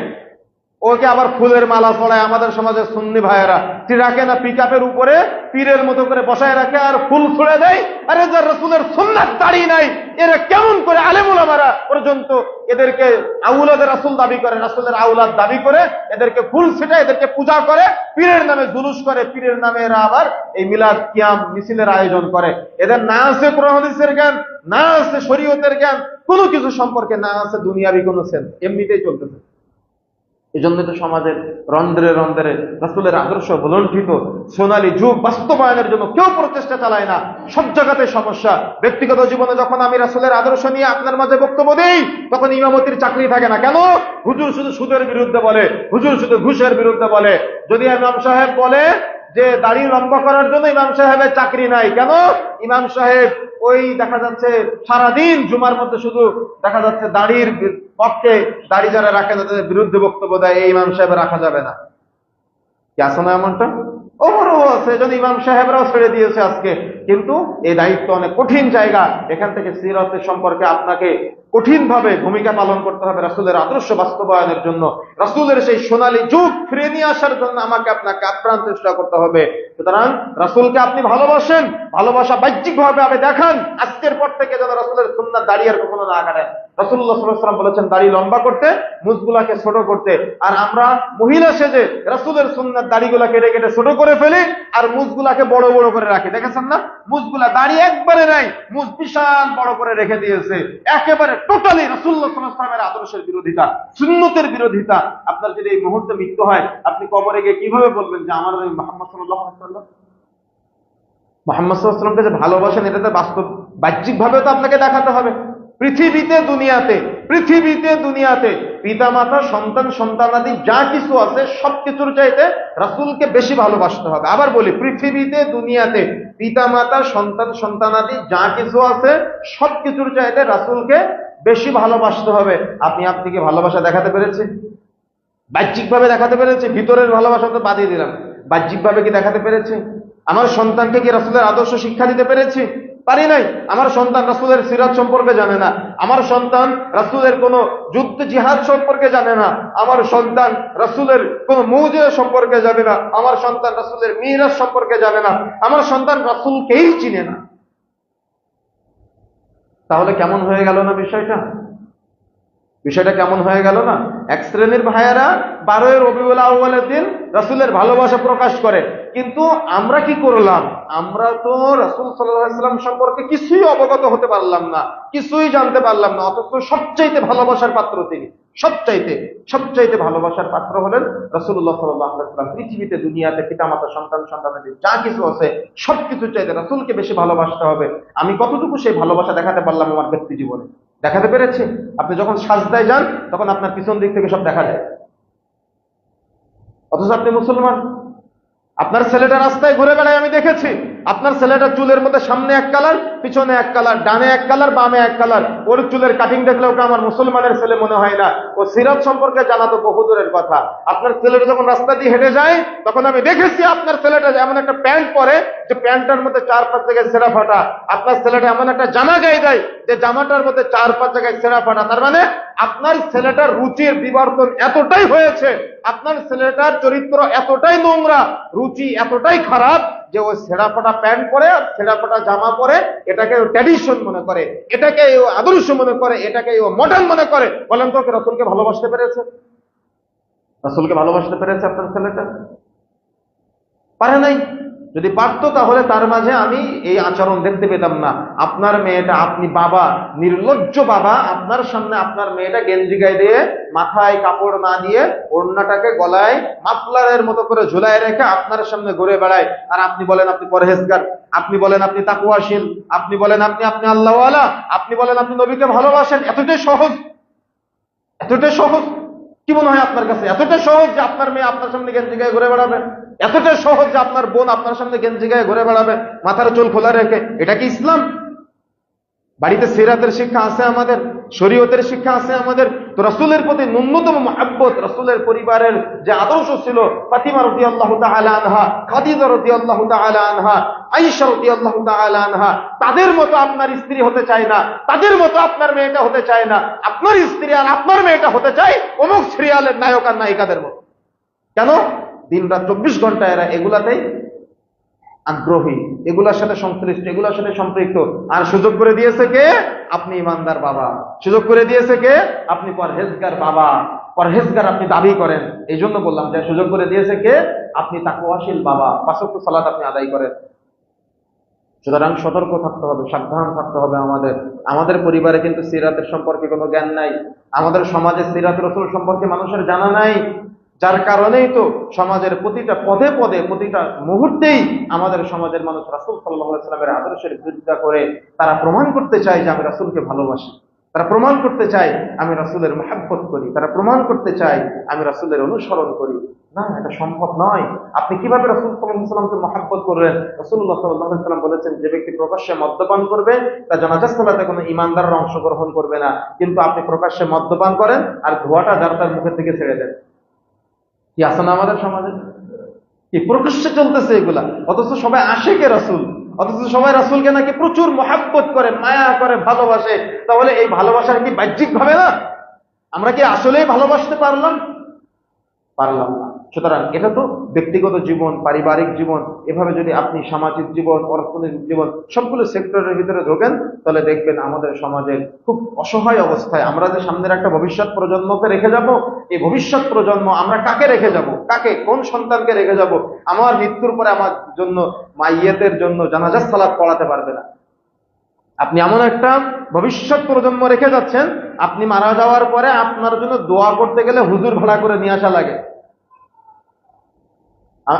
ওকে আবার ফুলের মালা পরায়। আমাদের সমাজে সুন্নি ভাইয়েরা রাখে না, পিকআপের উপরে পীরের মতো করে বসায় রাখে আর ফুল ছুড়ে দেয়। আরে যার রাসূলের সুন্নাত দাড়ি নাই, এরা কেমন করে আলেম ওলামারা পর্যন্ত এদেরকে আউলাদে রাসূল দাবি করে, রাসূলের আউলাদ দাবি করে, এদেরকে ফুল ছিটায়, এদেরকে পূজা করে, পীরের নামে জুলুস করে, পীরের নামে এরা আবার এই মিলাদ কিয়াম মিছিলের আয়োজন করে। এদের না আছে কোরআন হাদিসের জ্ঞান, না আছে শরীয়তের জ্ঞান, কোনো কিছু সম্পর্কে না আছে দুনিয়াবি কোনো সেন্স, এমনিতেই চলতেছে। এই জন্য তো সমাজের রন্ধ্রে রন্ধ্রে রাসূলের আদর্শ বলণ্ঠিত সোনালী যুগ বাস্তবায়নের জন্য কেউ প্রচেষ্টা চালায় না। সব জায়গাতে সমস্যা। ব্যক্তিগত জীবনে যখন আমি রাসূলের আদর্শ নিয়ে আপনার মাঝে বক্তব্য দেই, তখন ইমামতির চাকরি থাকে না। কেন? হুজুর শুধু সুদের বিরুদ্ধে বলে, হুজুর শুধু ঘুষের বিরুদ্ধে বলে। যদি ইমাম সাহেব বলে যে দাড়ি লম্বা করার জন্য ইমাম সাহেবের চাকরি নাই, কেন? ইমাম সাহেব ওই দেখা যাচ্ছে সারাদিন জুমার মধ্যে শুধু দেখা যাচ্ছে দাড়ির পক্ষে, দাড়ি যারা রাখে তাদের বিরুদ্ধে বক্তব্য দেয়, এই ইমাম সাহেব রাখা যাবে না। কি আছে না এমনটা? ওমরও আছে, এই জন্য ইমাম সাহেবরাও ছেড়ে দিয়েছে আজকে। কিন্তু এই দায়িত্ব অনেক কঠিন জায়গা। এখান থেকে সিরাতের সম্পর্কে আপনাকে কঠিন ভাবে ভূমিকা পালন করতে হবে রাসূলের আদর্শ বাস্তবায়নের জন্য, রাসূলের সেই সোনালী যুগ ফিরে নিয়ে আসার জন্য আমাকে আপনাকে আপ্রাণ চেষ্টা করতে হবে। সুতরাং রাসূলকে আপনি ভালোবাসেন, ভালোবাসা বাহ্যিক ভাবে আপনি দেখান। আজকের পর থেকে যেন রাসূলের সুন্নাত দাড়ি আর কখনো না কাটেন। রাসূলুল্লাহ সাল্লাল্লাহু আলাইহি ওয়াসাল্লাম বলেছেন দাড়ি লম্বা করতে, মুছগুলাকে ছোট করতে। আর আমরা মহিলা সেজে রাসূলের সুন্নাত দাড়িগুলা কেটে কেটে ছোট করে ফেলি আর মুছগুলাকে বড় বড় করে রাখি। দেখেছেন না? মুছগুলা দাড়ি একবারে নাই, মুছ বিশাল বড় করে রেখে দিয়েছে। একেবারে টোটালি রাসূলুল্লাহ সাল্লাল্লাহু আলাইহি ওয়াসাল্লামের আদর্শের বিরোধিতা, সুন্নতের বিরোধিতা। আপনার যদি এই মুহূর্তে মৃত্যু হয়, আপনি কবরে গিয়ে কিভাবে বলবেন যে আমার নবী মুহাম্মদ সাল্লাল্লাহু আলাইহি ওয়াসাল্লাম, মুহাম্মদ সাল্লাল্লাহু আলাইহি ওয়াসাল্লামকে যে ভালোবাসেন, এটা তো বাস্তব বাহ্যিক ভাবে তো আপনাকে দেখাতে হবে। পৃথিবীতে দুনিয়াতে পিতা মাতা সন্তান সন্তানাদি যা কিছু আছে সবকিছুর চাইতে রাসূলকে বেশি ভালোবাসতে হবে। আবার বলি, পৃথিবীতে দুনিয়াতে পিতা মাতা সন্তান সন্তানাদি যা কিছু আছে সবকিছুর চাইতে রাসূলকে বেশি ভালোবাসতে হবে। আপনি কি ভালোবাসা দেখাতে পেরেছে? বাহ্যিক ভাবে দেখাতে পেরেছে? ভিতরের ভালোবাসা তো বাদিয়ে দিলাম, বাহ্যিক ভাবে কি দেখাতে পেরেছে? আমার সন্তানকে কি রাসূলের আদর্শ শিক্ষা দিতে পেরেছি? পারি নাই। আমার সন্তান রাসূলের সিরাত সম্পর্কে জানে না, আমার সন্তান রাসূলের কোন যুদ্ধ জিহাদ সম্পর্কে জানে না, আমার সন্তান রাসূলের কোন মুজিজা সম্পর্কে জানে না, আমার সন্তান রাসূলের মিরাজ সম্পর্কে জানে না, আমার সন্তান রাসূলকেই চিনে না। তাহলে কেমন হয়ে গেল না বিষয়টা কেমন হয়ে গেল না? এক শ্রেণীর ভাইয়েরা 12 রবিউল আউয়ালের দিন রাসূলের ভালোবাসা প্রকাশ করে, কিন্তু আমরা কি করলাম? আমরা তো রাসূল সাল্লাল্লাহু আলাইহি ওয়াসাল্লাম সম্পর্কে কিছুই অবগত হতে পারলাম না, কিছুই জানতে পারলাম না। অথচ সবচাইতে ভালোবাসার পাত্র তিনি, সবচাইতে ভালোবাসার পাত্র হলেন রাসূলুল্লাহ সাল্লাল্লাহু আলাইহি ওয়াসাল্লাম। পৃথিবীতে দুনিয়াতে পিতামাতা সন্তান সন্তানাদি যা কিছু আছে সবকিছু চাইতে রাসূলকে বেশি ভালোবাসতে হবে। আমি কতটুকু সেই ভালোবাসা দেখাতে পারলাম আমার ব্যক্তি জীবনে? দেখাতে পেরেছি? আপনি যখন সাজদায় যান তখন আপনার পিছন দিক থেকে সব দেখা যায়, অথচ আপনি মুসলমান। আপনার ছেলেটা রাস্তায় ঘুরে বেড়ায়, আমি দেখেছি। আপনার ছেলেটা চুলের মধ্যে সামনে এক কালার, পিছনে এক কালার, ডানে এক কালার, বামে এক কালার। ওর চুলের কাটিং দেখলে ওকে আমার মুসলমানের ছেলে মনে হয় না। ও সিরাত সম্পর্কে জানা তো বহু দূরের কথা। আপনার ছেলেটা যখন রাস্তা দিয়ে হেঁটে যায় তখন আমি দেখেছি আপনার ছেলেটা এমন একটা প্যান্ট পরে যে প্যান্টটার মধ্যে 4-5 জায়গায় ছেঁড়া ফাটা। আপনার ছেলেটা এমন একটা জামা গায়ে দেয় যে জামাটার মধ্যে 4-5 জায়গায় ছেঁড়া ফাটা। তার মানে আপনার ছেলেটার রুচির বিবর্তন এতটাই হয়েছে, আপনার ছেলেটার চরিত্র এতটাই নোংরা, রুচি এতটাই খারাপ যে ও ছেঁড়া ফাটা প্যান্ট পরে আর ছেঁড়া ফাটা জামা পরে এটাকে ট্র্যাডিশন মনে করে, এটাকে ও আদর্শ মনে করে, এটাকে ও মডার্ন মনে করে। বলেন তো, রাসূলকে ভালোবাসতে পেরেছে? রাসূলকে ভালোবাসতে পেরেছে আপনার ছেলেটা? পারে নাই। যদি পারতো তাহলে তার মাঝে আমি এই আচরণ দেখতে পেতাম না। আপনার মেয়েটা, আপনি বাবা, নির্লজ্জ বাবা, আপনার সামনে আপনার মেয়েটা গেঞ্জি গায়ে দিয়ে, মাথায় কাপড় না দিয়ে, ওড়নাটাকে গলায় মাফলারের মতো করে ঝুলায় রেখে আপনার সামনে ঘুরে বেড়ায়। আর আপনি বলেন আপনি পরহেজগার, আপনি বলেন আপনি তাকওয়াশীল, আপনি বলেন আপনি আল্লাহওয়ালা, আপনি বলেন আপনি নবীকে ভালোবাসেন। এতটাই সহজ। কি মনে হয় আপনার কাছে? এতটা সহজ যে আপনার মেয়ে আপনার সামনে গেঞ্জি গায়ে ঘুরে বেড়াবে? এতটা সহজ যে আপনার বোন আপনার সামনে গেঞ্জি গায়ে ঘুরে বেড়াবে মাথার চুল খোলা রেখে? এটা কি ইসলাম? বাড়িতে সিরাতের শিক্ষা আছে আমাদের, শরীয়তের শিক্ষা আছে আমাদের। তো রাসূলের প্রতি ন্যূনতম মহব্বত, রাসূলের পরিবারের যে আদর্শ ছিল, ফাতিমা রাদিয়াল্লাহু তাআলা আনহা, খাদিজা রাদিয়াল্লাহু তাআলা আনহা, আয়েশা রাদিয়াল্লাহু তাআলা আনহা, তাদের মতো আপনার স্ত্রী হতে চায় না, তাদের মতো আপনার মেয়েটা হতে চায় না। আপনার স্ত্রী আর আপনার মেয়েটা হতে চায় অমুক সিরিয়ালের নায়ক আর নায়িকাদের মতো। কেন? দিনরাত 24 ঘন্টা এরা এগুলাতেই আগ্রহী, এগুলার সাথে সংশ্লিষ্ট, এগুলার সাথে সম্পৃক্ত। আর সুযোগ করে দিয়েছে কে? আপনি ইমানদার বাবা। সুযোগ করে দিয়েছে কে? আপনি পরহেজগার বাবা, পরহেজগার আপনি দাবি করেন। এই জন্য বললাম যে সুযোগ করে দিয়েছে কে? আপনি তাকওয়াশীল বাবা, 5 ওয়াক্ত সালাত আপনি আদায় করেন। সুতরাং সতর্ক থাকতে হবে, সাবধান থাকতে হবে। আমাদের আমাদের পরিবারে কিন্তু সিরাতের সম্পর্কে কোনো জ্ঞান নাই, আমাদের সমাজে সিরাত রাসূল সম্পর্কে মানুষের জানা নাই। যার কারণেই তো সমাজের প্রতিটা পদে পদে প্রতিটা মুহূর্তেই আমাদের সমাজের মানুষ রাসূল সাল্লাল্লাহু আলাইহি সাল্লামের আদর্শের বিরোধিতা করে। তারা প্রমাণ করতে চায় যে আমি রাসূলকে ভালোবাসি, তারা প্রমাণ করতে চায় আমি রাসূলের মহব্বত করি, তারা প্রমাণ করতে চায় আমি রাসূলের অনুসরণ করি। না, এটা সম্ভব নয়। আপনি কিভাবে রাসূল সাল্লাল্লাহু আলাইহি সাল্লামকে মহব্বত করবেন? রাসূলুল্লাহ সাল্লাল্লাহু আলাইহি সাল্লাম বলেছেন, যে ব্যক্তি প্রকাশ্যে মদ্যপান করবে তা জানাজার সালাতে কোনো ঈমানদাররা অংশগ্রহণ করবে না। কিন্তু আপনি প্রকাশ্যে মদ্যপান করেন আর ধোঁয়াটা যার তার মুখের দিকে ছেড়ে দেন। কি আছে না আমাদের সমাজে? কি প্রকাশ্যে চলতেছে এগুলা, অথচ সবাই আশিকে রাসূল, অথচ সবাই রাসূলকে নাকি প্রচুর মহব্বত করে, মায়া করে, ভালোবাসে। তাহলে এই ভালোবাসার কি বাহ্যিক ভাবে না? আমরা কি আসলেই ভালোবাসতে পারলাম? পারলাম না। সুতরাং এটা তো ব্যক্তিগত জীবন, পারিবারিক জীবন, এভাবে যদি আপনি সামাজিক জীবন, অর্থনৈতিক জীবন সবগুলো সেক্টরের ভিতরে ঢোকেন, তাহলে দেখবেন আমাদের সমাজের খুব অসহায় অবস্থায়। আমরা যে সামনের একটা ভবিষ্যৎ প্রজন্মকে রেখে যাব, এই ভবিষ্যৎ প্রজন্ম আমরা কাকে রেখে যাব? কাকে, কোন সন্তানকে রেখে যাব? আমার মৃত্যুর পরে আমার জন্য, মাইয়াতের জন্য জানাজার সালাত পড়াতে পারবে না। আপনি এমন একটা ভবিষ্যৎ প্রজন্ম রেখে যাচ্ছেন, আপনি মারা যাওয়ার পরে আপনার জন্য দোয়া করতে গেলে হুজুর ভাড়া করে নিয়ে আসা লাগে।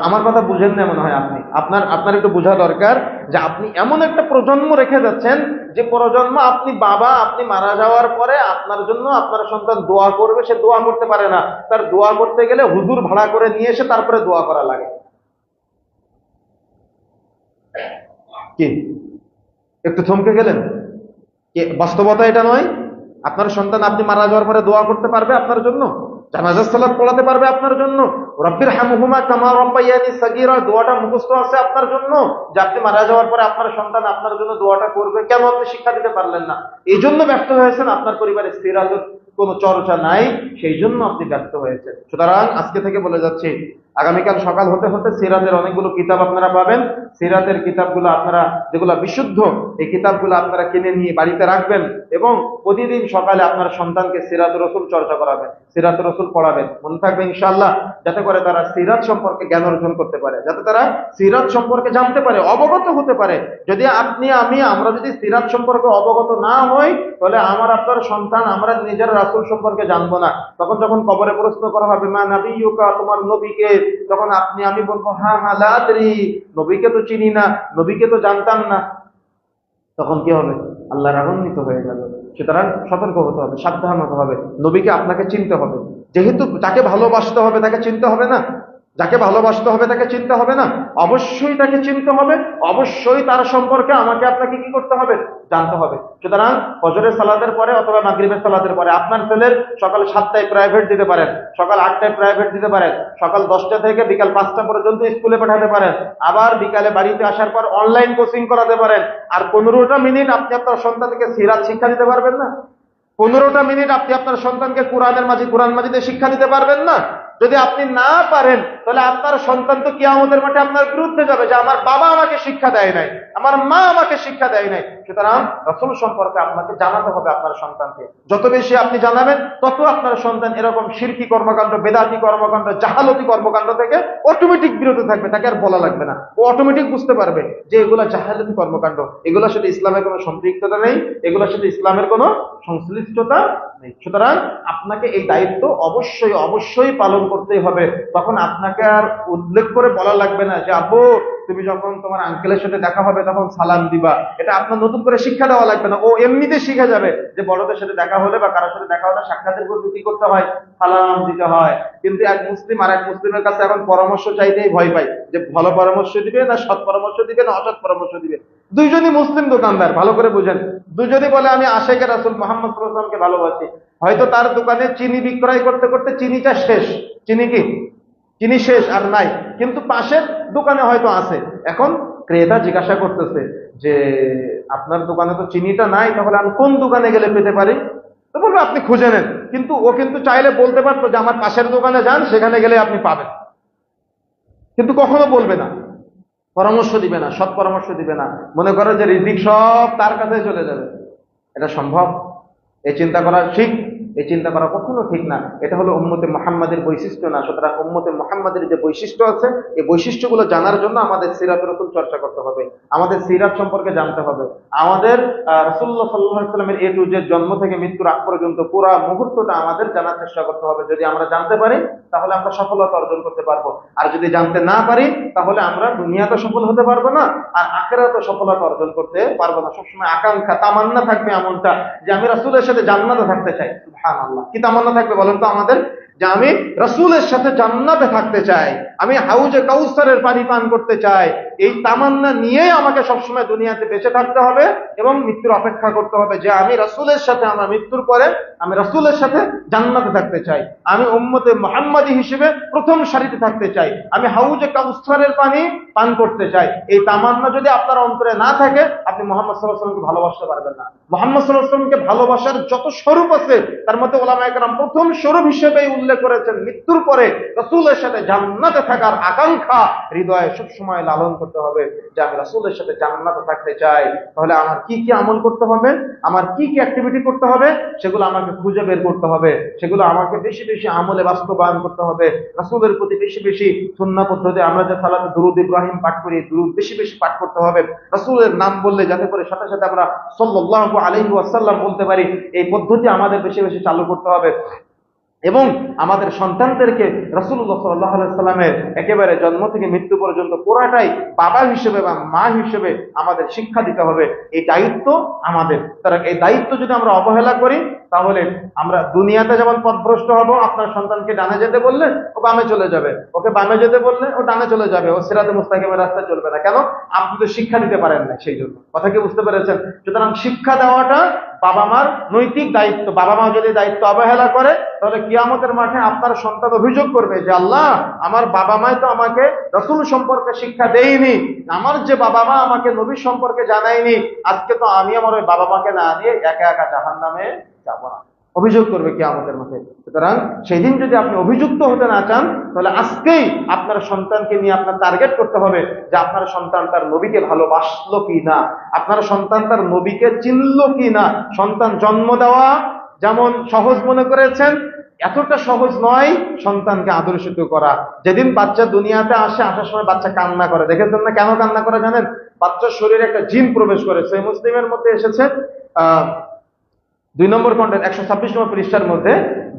আমার কথা বুঝেন না মনে হয় আপনি, আপনার একটু বোঝা দরকার যে আপনি এমন একটা প্রজন্ম রেখে যাচ্ছেন, যে প্রজন্ম আপনি বাবা, আপনি মারা যাওয়ার পরে আপনার জন্য আপনার সন্তান দোয়া করবে, সে দোয়া করতে পারে না। তার দোয়া করতে গেলে হুজুর ভাড়া করে নিয়ে এসে তারপরে দোয়া করা লাগে। কি একটু থমকে গেলেন? কি বাস্তবতা এটা নয়? আপনার সন্তান আপনি মারা যাওয়ার পরে দোয়া করতে পারবে আপনার জন্য, জানাজার সালাত পড়াতে পারবে আপনার জন্য, রব্বির হামহুমা কামা রাব্বায়ানি সাগীরা দোয়াটা মুখস্থ আছে আপনার জন্য, যে আপনি মারা যাওয়ার পরে আপনার সন্তান আপনার জন্য দোয়াটা করবে? কেন আপনি শিক্ষা দিতে পারলেন না? এই জন্য ব্যর্থ হয়েছেন। আপনার পরিবারে সিরাতের কোনো চর্চা নাই, সেই জন্য আপনি ব্যর্থ হয়েছেন। সুতরাং আজকে থেকে বলে যাচ্ছি, আগামীকাল সকাল হতে হতে সিরাতের অনেকগুলো কিতাব আপনারা পাবেন। সিরাতের কিতাবগুলো আপনারা, যেগুলো বিশুদ্ধ, এই কিতাবগুলো আপনারা কিনে নিয়ে বাড়িতে রাখবেন এবং প্রতিদিন সকালে আপনার সন্তানকে সিরাত রাসূল চর্চা করাবেন, সিরাত রাসূল পড়াবেন। মনে থাকবে ইনশাআল্লাহ, যাতে করে তারা সিরাত সম্পর্কে জ্ঞান অর্জন করতে পারে, যাতে তারা সিরাত সম্পর্কে জানতে পারে, অবগত হতে পারে। যদি আপনি আমরা যদি সিরাত সম্পর্কে অবগত না হই, তাহলে আমার আপনার সন্তান, আমরা নিজের রাসূল সম্পর্কে জানবো না। তখন যখন কবরে প্রশ্ন করা হবে, মা নাবিয়্যুকা, তোমার নবীকে, তখন আমি বলবো হ্যাঁ হ্যাঁ লা আদরি, নবীকে তো চিনি না, নবীকে তো জানতাম না। তখন কি হবে? আল্লাহ রাগান্বিত হয়ে যাবে। সুতরাং সতর্ক হতে হবে, সাবধান হতে হবে। নবীকে আপনাকে চিনতে হবে। যেহেতু যাকে ভালোবাসতে হবে তাকে চিনতে হবে না? যাকে ভালোবাসতে হবে তাকে চিনতে হবে না? অবশ্যই তাকে চিনতে হবে, অবশ্যই তার সম্পর্কে আমাকে আপনাকে কি করতে হবে? জানতে হবে। সুতরাং ফজরের সালাতের পরে অথবা মাগরিবের সালাতের পরে আপনার ছেলের সকাল 7টায় প্রাইভেট দিতে পারেন, সকাল 8টায় প্রাইভেট দিতে পারেন, সকাল 10টা থেকে বিকাল 5টা পর্যন্ত স্কুলে পাঠাতে পারেন, আবার বিকালে বাড়িতে আসার পর অনলাইন কোচিং করাতে পারেন। আর 15টা মিনিট আপনি আপনার সন্তানকে সিরাত শিক্ষা দিতে পারবেন না? 15টা মিনিট আপনি আপনার সন্তানকে কোরআন মাজিদে শিক্ষা দিতে পারবেন না? যদি আপনি না পারেন, তাহলে আপনার সন্তান তো কিয়ামতের মাঠে আপনার বিরুদ্ধে যাবে, যে আমার বাবা আমাকে শিক্ষা দেয় নাই, আমার মা আমাকে শিক্ষা দেয় নাই। সুতরাং রাসূল সম্পর্কে আপনাকে জানাতে হবে আপনার সন্তানকে। যত বেশি আপনি জানাবেন, তত আপনার সন্তান এরকম শিরকি কর্মকাণ্ড, বেদাতি কর্মকাণ্ড, জাহালতি কর্মকাণ্ড থেকে অটোমেটিক বিরত থাকবে। তাকে আর বলা লাগবে না, ও অটোমেটিক বুঝতে পারবে যে এগুলা জাহালতি কর্মকাণ্ড, এগুলোর সাথে ইসলামের কোনো সম্পৃক্ততা নেই, এগুলোর সাথে ইসলামের কোনো সংশ্লিষ্টতা নেই। সুতরাং আপনাকে এই দায়িত্ব অবশ্যই অবশ্যই পালন করতেই হবে। তখন আপনাকে আর উল্লেখ করে বলা লাগবে না যে আব্বু, তুমি যখন তোমার আঙ্কেলের সাথে দেখা হবে তখন সালাম দিবা। এটা আপনার নতুন করে শিক্ষা দেওয়া লাগবে না, ও এমনিতে শিখে যাবে যে বড়দের সাথে দেখা হলে বা কারোর সাথে দেখা হলে সাক্ষাতের পূর্বে কি করতে হয়? সালাম দিতে হয়। কিন্তু এক মুসলিম আর এক মুসলিমের কাছে এখন পরামর্শ চাইতেই ভয় পায়, যে ভালো পরামর্শ দিবে না সৎ পরামর্শ দিবে না অসৎ পরামর্শ দিবে। দুইজনই মুসলিম দোকানদার, ভালো করে বুঝেন। দুইজনই বলে আমি আশিকে রাসূল মুহাম্মদ সাল্লাল্লাহু আলাইহি ওয়াসাল্লামকে ভালোবাসি। হয়তো তার দোকানে চিনি বিক্রয় করতে করতে চিনিটা শেষ, চিনি শেষ আর নাই, কিন্তু পাশের দোকানে হয়তো আছে। এখন ক্রেতা জিজ্ঞাসা করতেছে যে আপনার দোকানে তো চিনিটা নাই, তাহলে আমি কোন দোকানে গেলে পেতে পারি? তো বলবে আপনি খুঁজে নেন। কিন্তু ও কিন্তু চাইলে বলতে পারতো যে আমার পাশের দোকানে যান, সেখানে গেলে আপনি পাবেন, কিন্তু কখনো বলবে না, পরামর্শ দিবে না, সৎ পরামর্শ দিবে না। মনে করে যে রিজিক সব তার কাছে চলে যাবে। এটা সম্ভব? এই চিন্তা করা ঠিক, এই চিন্তা করা কখনো ঠিক না। এটা হলো উম্মতে মুহাম্মাদের বৈশিষ্ট্য না। সুতরাং উম্মতে মুহাম্মাদের যে বৈশিষ্ট্য আছে, এই বৈশিষ্ট্যগুলো জানার জন্য আমাদের সিরাত রাসূল চর্চা করতে হবে, আমাদের সিরাত সম্পর্কে জানতে হবে, আমাদের রাসূলুল্লাহ সাল্লাল্লাহু আলাইহি ওয়াসাল্লামের এ টু জেড জন্ম থেকে মৃত্যুর আগ পর্যন্ত পুরো মুহূর্তটা আমাদের জানার চেষ্টা করতে হবে। যদি আমরা জানতে পারি তাহলে আমরা সফলতা অর্জন করতে পারবো, আর যদি জানতে না পারি তাহলে আমরা দুনিয়াতে সফল হতে পারবো না, আর আখিরাতে সফলতা অর্জন করতে পারবো না। সবসময় আকাঙ্ক্ষা তামান্না থাকবে এমনটা যে আমি রাসূলের সাথে জান্নাতে থাকতে চাই। সুবহানাল্লাহ, কি তামান্না থাকবে বলেন তো আমাদের, যে আমি রাসূলের সাথে জান্নাতে থাকতে চাই, আমি হাউজে কাউসারের পানি পান করতে চাই। এই তামান্না নিয়েই আমাকে সবসময় দুনিয়াতে বেঁচে থাকতে হবে এবং মৃত্যুর অপেক্ষা করতে হবে, যে আমি রাসূলের সাথে আমার মৃত্যুর পরে আমি রাসূলের সাথে জান্নাতে থাকতে চাই, আমি উম্মতে মুহাম্মাদী হিসেবে প্রথম সারিতে থাকতে চাই, আমি হাউজে কাউসারের পানি পান করতে চাই। এই তামান্না যদি আপনার অন্তরে না থাকে, আপনি মুহাম্মদ সাল্লাল্লাহু আলাইহি ওয়াসাল্লামকে ভালোবাসতে পারবেন না। মুহাম্মদ সাল্লাল্লাহু আলাইহি ওয়াসাল্লামকে ভালোবাসার যত স্বরূপ আছে, তার মধ্যে উলামায়ে কেরাম প্রথম স্বরূপ হিসেবে উল্লেখ করেছেন মৃত্যুর পরে রাসূলের সাথে জান্নাতে থাকার আকাঙ্ক্ষা হৃদয়ে সবসময় লালন করতে হবে, যে আমি রাসূলের সাথে জান্নাতে থাকতে চাই। তাহলে আমার কি কি আমল করতে হবে, আমার কি কি অ্যাক্টিভিটি করতে হবে, সেগুলো আমাকে খুঁজে বের করতে হবে, সেগুলো আমাকে বেশি বেশি আমলে বাস্তবায়ন করতে হবে। রাসূলের প্রতি বেশি বেশি সুন্নাহ পদ্ধতি, আমরা যে সালাতে দুরূদ ইব্রাহিম পাঠ করি, দুরূদ বেশি বেশি পাঠ করতে হবে। রাসূলের নাম বললে যাতে করে সাথে সাথে আমরা সাল্লাল্লাহু আলাইহি ওয়াসাল্লাম বলতে পারি, এই পদ্ধতি আমাদের বেশি বেশি চালু করতে হবে। এবং আমাদের সন্তানদেরকে রাসূলুল্লাহ সাল্লাল্লাহু আলাইহি ওয়াসাল্লামের একেবারে জন্ম থেকে মৃত্যু পর্যন্ত পুরাটাই বাবা হিসেবে বা মা হিসেবে আমাদের শিক্ষা দিতে হবে। এই দায়িত্ব আমাদের। তারা এই দায়িত্ব যদি আমরা অবহেলা করি, তাহলে আমরা দুনিয়াতে যেমন পথভ্রষ্ট হব। আপনার সন্তানকে ডানে যেতে বললে ও বামে চলে যাবে, ওকে বামে যেতে বললে ও ডানে চলে যাবে, ও সিরাতে মুস্তাকিমের রাস্তায় চলবে না। কেন? আপনি তো শিক্ষা দিতে পারেন না, সেই জন্য। কথা কি বুঝতে পেরেছেন? সুতরাং শিক্ষা দেওয়াটা বাবা মার নৈতিক দায়িত্ব। বাবা মা যদি দায়িত্ব অবহেলা করে, তাহলে কিয়ামতের মাঠে আপনার সন্তান অভিযোগ করবে যে আল্লাহ, আমার বাবা মাই তো আমাকে রাসূল সম্পর্কে শিক্ষা দেয়নি, আমার যে বাবা মা আমাকে নবী সম্পর্কে জানায়নি, আজকে তো আমি আমার ওই বাবা মাকে না দিয়ে একা একা জাহান্নামে যাব না। অভিযোগ করবে কিয়ামতের মাঠে। সুতরাং সেই দিন যদি আপনি অভিযুক্ত হতে না চান, তাহলে আজকেই আপনার সন্তানকে নিয়ে আপনার টার্গেট করতে হবে যে আপনার সন্তান তার নবীকে ভালোবাসলো কি না, আপনার সন্তান তার নবীকে চিনলো কি না। সন্তান জন্ম দেওয়া যেমন সহজ মনে করেছেন, এতটা সহজ নয় সন্তানকে আদর্শিত করা। যেদিন বাচ্চা দুনিয়াতে আসে, আসার সময় বাচ্চা কান্না করে, দেখেছেন না? কেন কান্না করে জানেন? বাচ্চার শরীরে একটা জিন প্রবেশ করে। সেই মুসলিমের মধ্যে এসেছে 2 নম্বর কন্টেন্ট 126 নম্বর পৃষ্ঠার মধ্যে,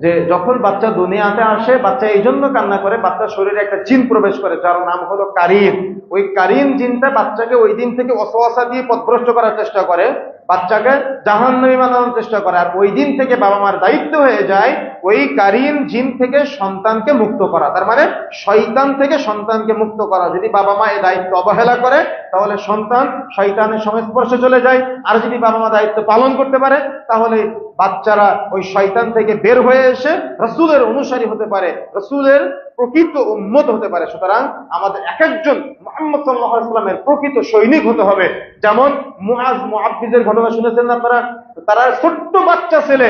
যে যখন বাচ্চা দুনিয়াতে আসে, বাচ্চা এই জন্য কান্না করে, বাচ্চার শরীরে একটা জিন প্রবেশ করে যার নাম হলো কারিন। ওই কারিন জিনটা বাচ্চাকে ওই দিন থেকে ওয়াসওয়াসা দিয়ে পথভ্রষ্ট করার চেষ্টা করে, বাচ্চাকে জাহান্নামী বানানোর চেষ্টা করে। আর ওই দিন থেকে বাবা মার দায়িত্ব হয়ে যায় ওই কারিন জিন থেকে সন্তানকে মুক্ত করা, তার মানে শয়তান থেকে সন্তানকে মুক্ত করা। যদি বাবা মা এই দায়িত্ব অবহেলা করে, তাহলে সন্তান শয়তানের সংস্পর্শে চলে যায়। আর যদি বাবা মা দায়িত্ব পালন করতে পারে, তাহলে বাচ্চারা ওই শয়তান থেকে বের হয়ে এসে রাসূলের অনুসারী হতে পারে, রাসূলের প্রকৃত উম্মত হতে পারে। সুতরাং আমাদের এক একজন মুহাম্মদ সাল্লাল্লাহু আলাইহি ওয়াসাল্লামের প্রকৃত সৈনিক হতে হবে। যেমন মুআজ মুআব্বিজের ঘটনা শুনেছেন না আপনারা? তারা ছোট্ট বাচ্চা ছেলে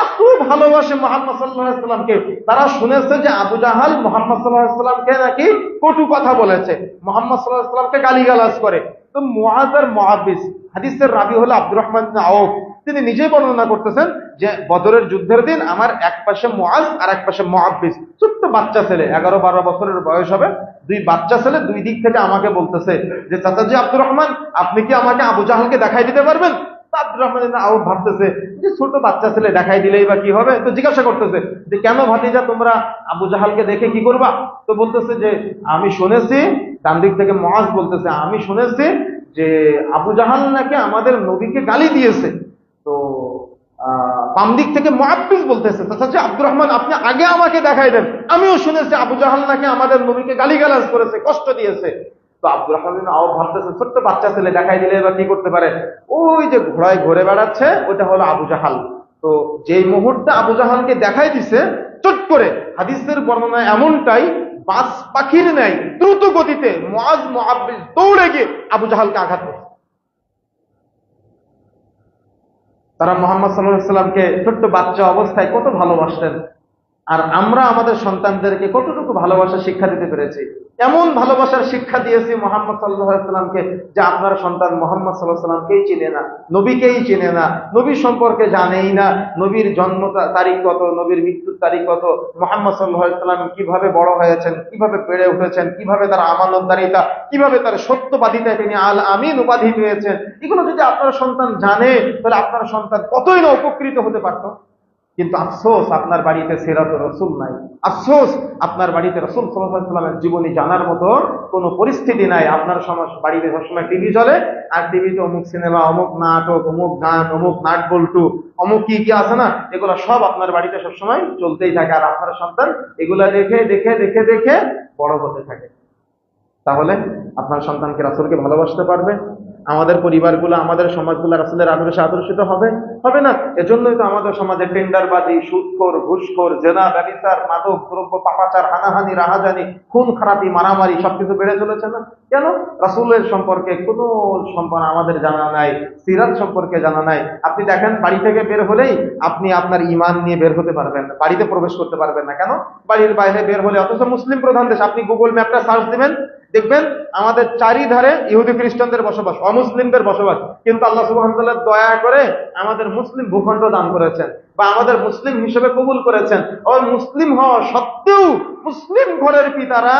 এত ভালোবাসে মুহাম্মদ সাল্লাল্লাহু আলাইহি ওয়াসাল্লামকে, তারা শুনেছে যে আবু জাহাল মুহাম্মদ সাল্লাল্লাহু আলাইহি ওয়াসাল্লামকে নাকি কটু কথা বলেছে, মুহাম্মদ সাল্লাল্লাহু আলাইহি ওয়াসাল্লামকে গালিগালাজ করে। তো মুআজ আর মুআব্বিজ, হাদিসের রাবী হলো আব্দুর রহমান ইবনে আউফ, তিনি নিজেই বর্ণনা করতেছেন যে বদরের যুদ্ধের দিন আমার এক পাশে মুআজ আর এক পাশে মুআব্বিজ, ছোট্ট বাচ্চা ছেলে, 11-12 বছরের বয়স হবে, দুই বাচ্চা ছেলে দুই দিক থেকে আমাকে বলতেছে যে চাচাজি আব্দুর রহমান, আপনি কি আমাকে আবু জাহালকে দেখাই দিতে পারবেন? আব্দুর রহমান ইবনে আউফ ভাবতেছে যে ছোট বাচ্চা ছেলে দেখাই দিলেই বা কি হবে, তো জিজ্ঞাসা করতেছে যে কেন ভাতিজা, তোমরা আবু জাহালকে দেখে কি করবা? তো বলতেছে যে আমি শুনেছি, ডান দিক থেকে মুআজ বলতেছে, আমি শুনেছি যে আবু জাহাল নাকি আমাদের নবীকে গালি দিয়েছে। তো বাম দিক থেকে মুআব্বিজ বলতেছে, চাচা আব্দুর রহমান, আপনি আগে আমাকে দেখাই দেন, আমিও শুনেছি আবু জাহাল নাকি আমাদের নবীকে গালিগালাজ করেছে, কষ্ট দিয়েছে। তো আব্দুর রহমান আও ভাবতেছে ছোট্ট বাচ্চা ছেলে দেখাই দিলে এবার কি করতে পারে, ওই যে ঘোড়ায় ঘুরে বেড়াচ্ছে ওটা হলো আবু জাহাল। তো যেই মুহূর্তে আবু জাহালকে দেখাই দিছে, চট করে হাদিসের বর্ণনা এমনটাই, বাস পাখির ন্যায় দ্রুত গতিতে মুআজ মুআব্বিজ দৌড়ে গিয়ে আবু জাহালকে আঘাত করে। তারা মুহাম্মদ সাল্লাল্লাহু আলাইহি ওয়াসাল্লামকে ছোট্ট বাচ্চা অবস্থায় কত ভালোবাসতেন। আর আমরা আমাদের সন্তানদেরকে কতটুকু ভালোবাসা শিক্ষা দিতে পেরেছি? এমন ভালোবাসার শিক্ষা দিয়েছি মোহাম্মদ সাল্লাল্লাহু আলাইহি সাল্লামকে যে আপনার সন্তান মোহাম্মদ সাল্লাল্লাহু আলাইহি সাল্লামকেই চিনে না, নবীকেই চিনে না, নবী সম্পর্কে জানেই না, নবীর জন্ম তারিখ কত, নবীর মৃত্যুর তারিখ কত, মোহাম্মদ সাল্লাল্লাহু আলাইহি সাল্লাম কিভাবে বড় হয়েছেন, কিভাবে বেড়ে উঠেছেন, কিভাবে তার আমানতদারিতা, কিভাবে তার সত্যবাদিতায় তিনি আল আমিন উপাধি পেয়েছেন, এগুলো যদি আপনার সন্তান জানে তাহলে আপনার সন্তান কতই না উপকৃত হতে পারত। কিন্তু আফসোস আপনার বাড়িতে সিরাতুর রাসূল নাই, আফসোস আপনার বাড়িতে রাসূল সাল্লাল্লাহু আলাইহি ওয়াসাল্লামের জীবনী জানার মতো কোনো পরিস্থিতি নাই। আপনার বাড়িতে সবসময় টিভি চলে, আর টিভিতে অমুক সিনেমা, অমুক নাটক, অমুক গান, অমুক নাট বল্টু, অমুক কি কি আছে না, এগুলো সব আপনার বাড়িতে সবসময় চলতেই থাকে। আর আপনার সন্তান এগুলা দেখে দেখে দেখে দেখে বড় হতে থাকে। তাহলে আপনার সন্তানকে রাসূলকে ভালোবাসতে পারবে? আমাদের পরিবারগুলো, আমাদের সমাজগুলো রাসূলের আদর্শে আদর্শিত হবে? হবে না। এজন্যই তো আমাদের সমাজে টেন্ডারবাজি, সুদখোর, ঘুষখোর, জেনা, ব্যভিচার, মাদক দ্রব্য, পাপাচার, হানাহানি, রাহাজানি, খুন খারাপি, মারামারি সবকিছু বেড়ে চলেছে না? কেন? রাসূলের সম্পর্কে কোনো সম্পর্ক আমাদের জানা নাই, সিরাত সম্পর্কে জানা নাই। আপনি দেখেন, বাড়ি থেকে বের হলেই আপনি আপনার ঈমান নিয়ে বের হতে পারবেন না, বাড়িতে প্রবেশ করতে পারবেন না। কেন? বাড়ির বাইরে বের হলে, অথচ মুসলিম প্রধান দেশ, আপনি গুগল ম্যাপটা সার্চ দিবেন, দেখবেন আমাদের চারিধারে ইহুদি খ্রিস্টানদের বসবাস, অমুসলিমদের বসবাস। কিন্তু আল্লাহ সুবহানাহু ওয়া তাআলা দয়া করে আমাদের মুসলিম ভূখণ্ড দান করেছেন, বা আমাদের মুসলিম হিসেবে কবুল করেছেন। ওই মুসলিম হওয়া সত্ত্বেও মুসলিম ঘরের পিতারা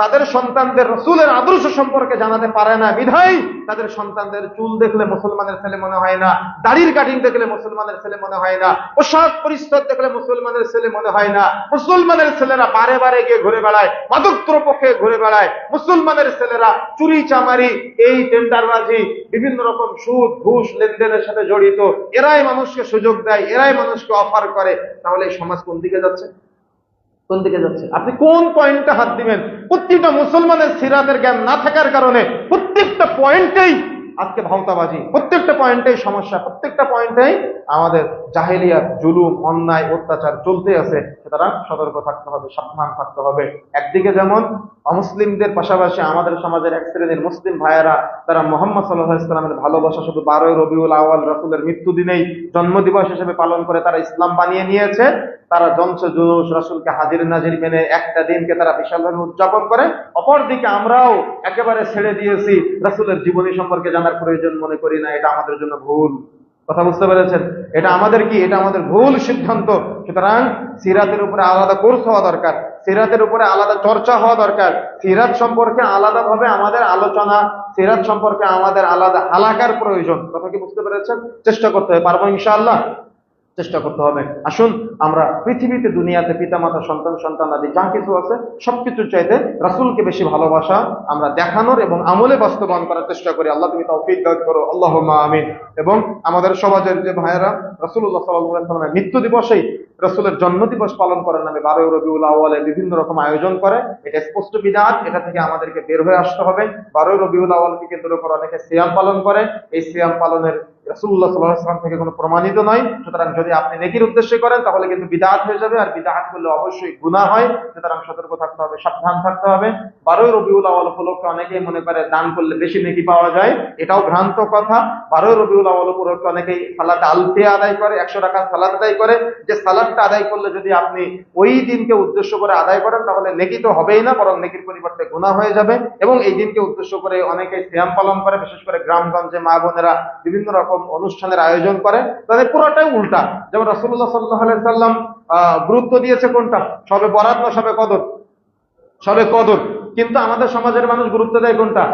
তাদের সন্তানদের রাসূলের আদর্শ সম্পর্কে জানাতে পারে না, বিধায় তাদের সন্তানদের চুল দেখলে মুসলমানের ছেলে মনে হয় না, দাড়ির কাটিং দেখলে মুসলমানের ছেলে মনে হয় না, পোশাক পরিচ্ছদ দেখলে মুসলমানের ছেলে মনে হয় না। মুসলমানের ছেলেরা বারে বারে গিয়ে ঘুরে বেড়ায়, মাদকদ্রব্য খেয়ে ঘুরে বেড়ায়। মুসলমানের ছেলেরা চুরি চামারি, এই টেন্ডারবাজি, বিভিন্ন রকম সুদ ঘুষ লেনদেনের সাথে জড়িত। এরাই মানুষকে সুযোগ দেয়, এরাই মানুষকে অফার করে। তাহলে এই সমাজ কোন দিকে যাচ্ছে? কোন দিকে যাচ্ছে? আপনি কোন পয়েন্টে হাত দিবেন? প্রত্যেকটা মুসলমানের সিরাতের জ্ঞান না থাকার কারণে প্রত্যেকটা পয়েন্টেই আজকে ভাওতাবাজি, প্রত্যেকটা পয়েন্টেই সমস্যা, প্রত্যেকটা পয়েন্টেই আমাদের জাহেলিয়াত, জুলুম, অন্যায়, অত্যাচার চলতে আছে। সুতরাং সতর্ক থাকতে হবে, সাবধান থাকতে হবে। একদিকে যেমন অমুসলিমদের পাশাপাশি আমাদের সমাজের এক শ্রেণীর মুসলিম ভাইয়েরা, তারা মুহাম্মদ সাল্লাল্লাহু আলাইহি ওয়াসাল্লামের ভালোবাসা শুধু 12ই রবিউল আউয়াল, রাসূলের মৃত্যুদিনেই জন্মদিবস হিসেবে পালন করে তারা ইসলাম বানিয়ে নিয়েছে। তারা জলস জুলুস, রাসূলকে হাজির নাজির মেনে একটা দিনকে তারা বিশালভাবে উদযাপন করে। অপরদিকে আমরাও একেবারে ছেড়ে দিয়েছি, রাসূলের জীবনী সম্পর্কে জানার প্রয়োজন মনে করি না। এটা আমাদের জন্য ভুল। কথা বুঝতে পেরেছেন? এটা আমাদের কি? এটা আমাদের ভুল সিদ্ধান্ত। সুতরাং সিরাতের উপরে আলাদা কোর্স হওয়া দরকার, সিরাতের উপরে আলাদা চর্চা হওয়া দরকার, সিরাত সম্পর্কে আলাদাভাবে আমাদের আলোচনা, সিরাত সম্পর্কে আমাদের আলাদা হালাকার প্রয়োজন। কথা কি বুঝতে পেরেছেন? চেষ্টা করতে হবে, পারবো ইনশাআল্লাহ, চেষ্টা করতে হবে। আসুন আমরা পৃথিবীতে, দুনিয়াতে পিতামাতা, সন্তান, সন্তানাদি যা কিছু আছে সবকিছুর চাইতে রাসূলকে বেশি ভালোবাসা আমরা দেখানোর এবং আমলে বাস্তবায়ন করার চেষ্টা করি। আল্লাহ তুমি তৌফিক দান করো, আল্লাহুম্মা আমিন। এবং আমাদের সমাজের যে ভাইয়েরা রাসূলুল্লাহ সাল্লাল্লাহু আলাইহি ওয়াসাল্লামের মৃত্যু দিবসেই রাসূলের জন্মদিবস পালন করার নামে 12ই রবিউল আউয়ালে বিভিন্ন রকম আয়োজন করে, এটা স্পষ্ট বিদআত। এটা থেকে আমাদেরকে বের হয়ে আসতে হবে। 12ই রবিউল আউয়ালকে কেন্দ্র করে অনেকে সিয়াম পালন করে, এই সিয়াম পালনের রাসূলুল্লাহ সাল্লাল্লাহু আলাইহি ওয়াসাল্লাম থেকে কোনো প্রমাণিত নয়। সুতরাং যদি আপনি নেকির উদ্দেশ্যে করেন তাহলে কিন্তু বিদআত হয়ে যাবে, আর বিদআত করলে অবশ্যই গুনাহ হয়। সুতরাং সতর্ক থাকতে হবে, সাবধান থাকতে হবে। 12ই রবিউল আউয়াল উপলক্ষে অনেকেই মনে করে দান করলে বেশি নেকি পাওয়া যায়, এটাও ভ্রান্ত কথা। 12ই রবিউল আউয়াল উপলক্ষে অনেকেই সালাত আলফিয়া আদায় করে, 100 রাকাত সালাত আদায় করে। যে সালাতটা আদায় করলে যদি আপনি ওই দিনকে উদ্দেশ্য করে আদায় করেন তাহলে নেকি তো হবেই না, বরং নেকির পরিবর্তে গুনাহ হয়ে যাবে। এবং এই দিনকে উদ্দেশ্য করে অনেকেই সিয়াম পালন করে, বিশেষ করে গ্রামগঞ্জে মা বোনেরা বিভিন্ন রকম অনুষ্ঠানের আয়োজন করে, তাদের পুরোটাই উল্টা। যেমন রাসূলুল্লাহ সাল্লাল্লাহু আলাইহি সাল্লাম গুরুত্ব দিয়েছে কোনটা? শবে বরাত না শবে কদর? শবে কদর। কিন্তু আমাদের সমাজের মানুষ গুরুত্ব দেয় কোনটা?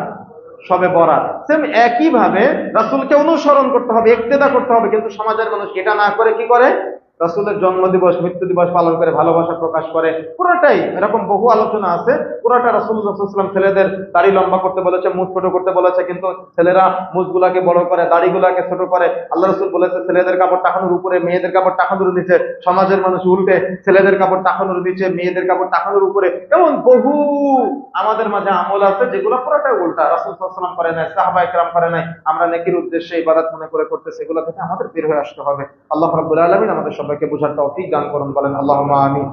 শবে বরাত। সেম একই ভাবে রাসূলকে অনুসরণ করতে হবে, ইক্তেদা করতে হবে, কিন্তু সমাজের মানুষ এটা না করে কি করে? রাসূলের জন্মদিবস, মৃত্যু দিবস পালন করে ভালোবাসা প্রকাশ করে। পুরোটাই এরকম বহু আলোচনা আছে। পুরোটা রাসূলুল্লাহ সাল্লাল্লাহু আলাইহি ওয়াসাল্লাম ছেলেদের দাড়ি লম্বা করতে বলেছে, মুখ ছোট করতে বলেছে, কিন্তু ছেলেরা মুখগুলাকে বড় করে, দাড়িগুলাকে ছোট করে। আল্লাহ রাসূল বলেছে ছেলেদের কাপড় টাকানোর উপরে, মেয়েদের কাপড় টাকানোর নিচে। সমাজের মানুষ উল্টে ছেলেদের কাপড় টাকানোর নিচে, মেয়েদের কাপড় টাকানোর উপরে। এমন বহু আমাদের মাঝে আমল আছে যেগুলো পুরোটাই উল্টা। রাসূল সাল্লাল্লাহু আলাইহি ওয়াসাল্লাম করে নাই, সাহাবায়ে কেরাম করে নাই, আমরা নেকির উদ্দেশ্যে ইবাদত মনে করে করতেছি। এগুলো থেকে আমাদের বের হয়ে আসতে হবে। আল্লাহ রাব্বুল আলামিন আমাদের সবাইকে বুঝার তৌফিক দান করুন, বলেন আল্লাহুম্মা আমিন।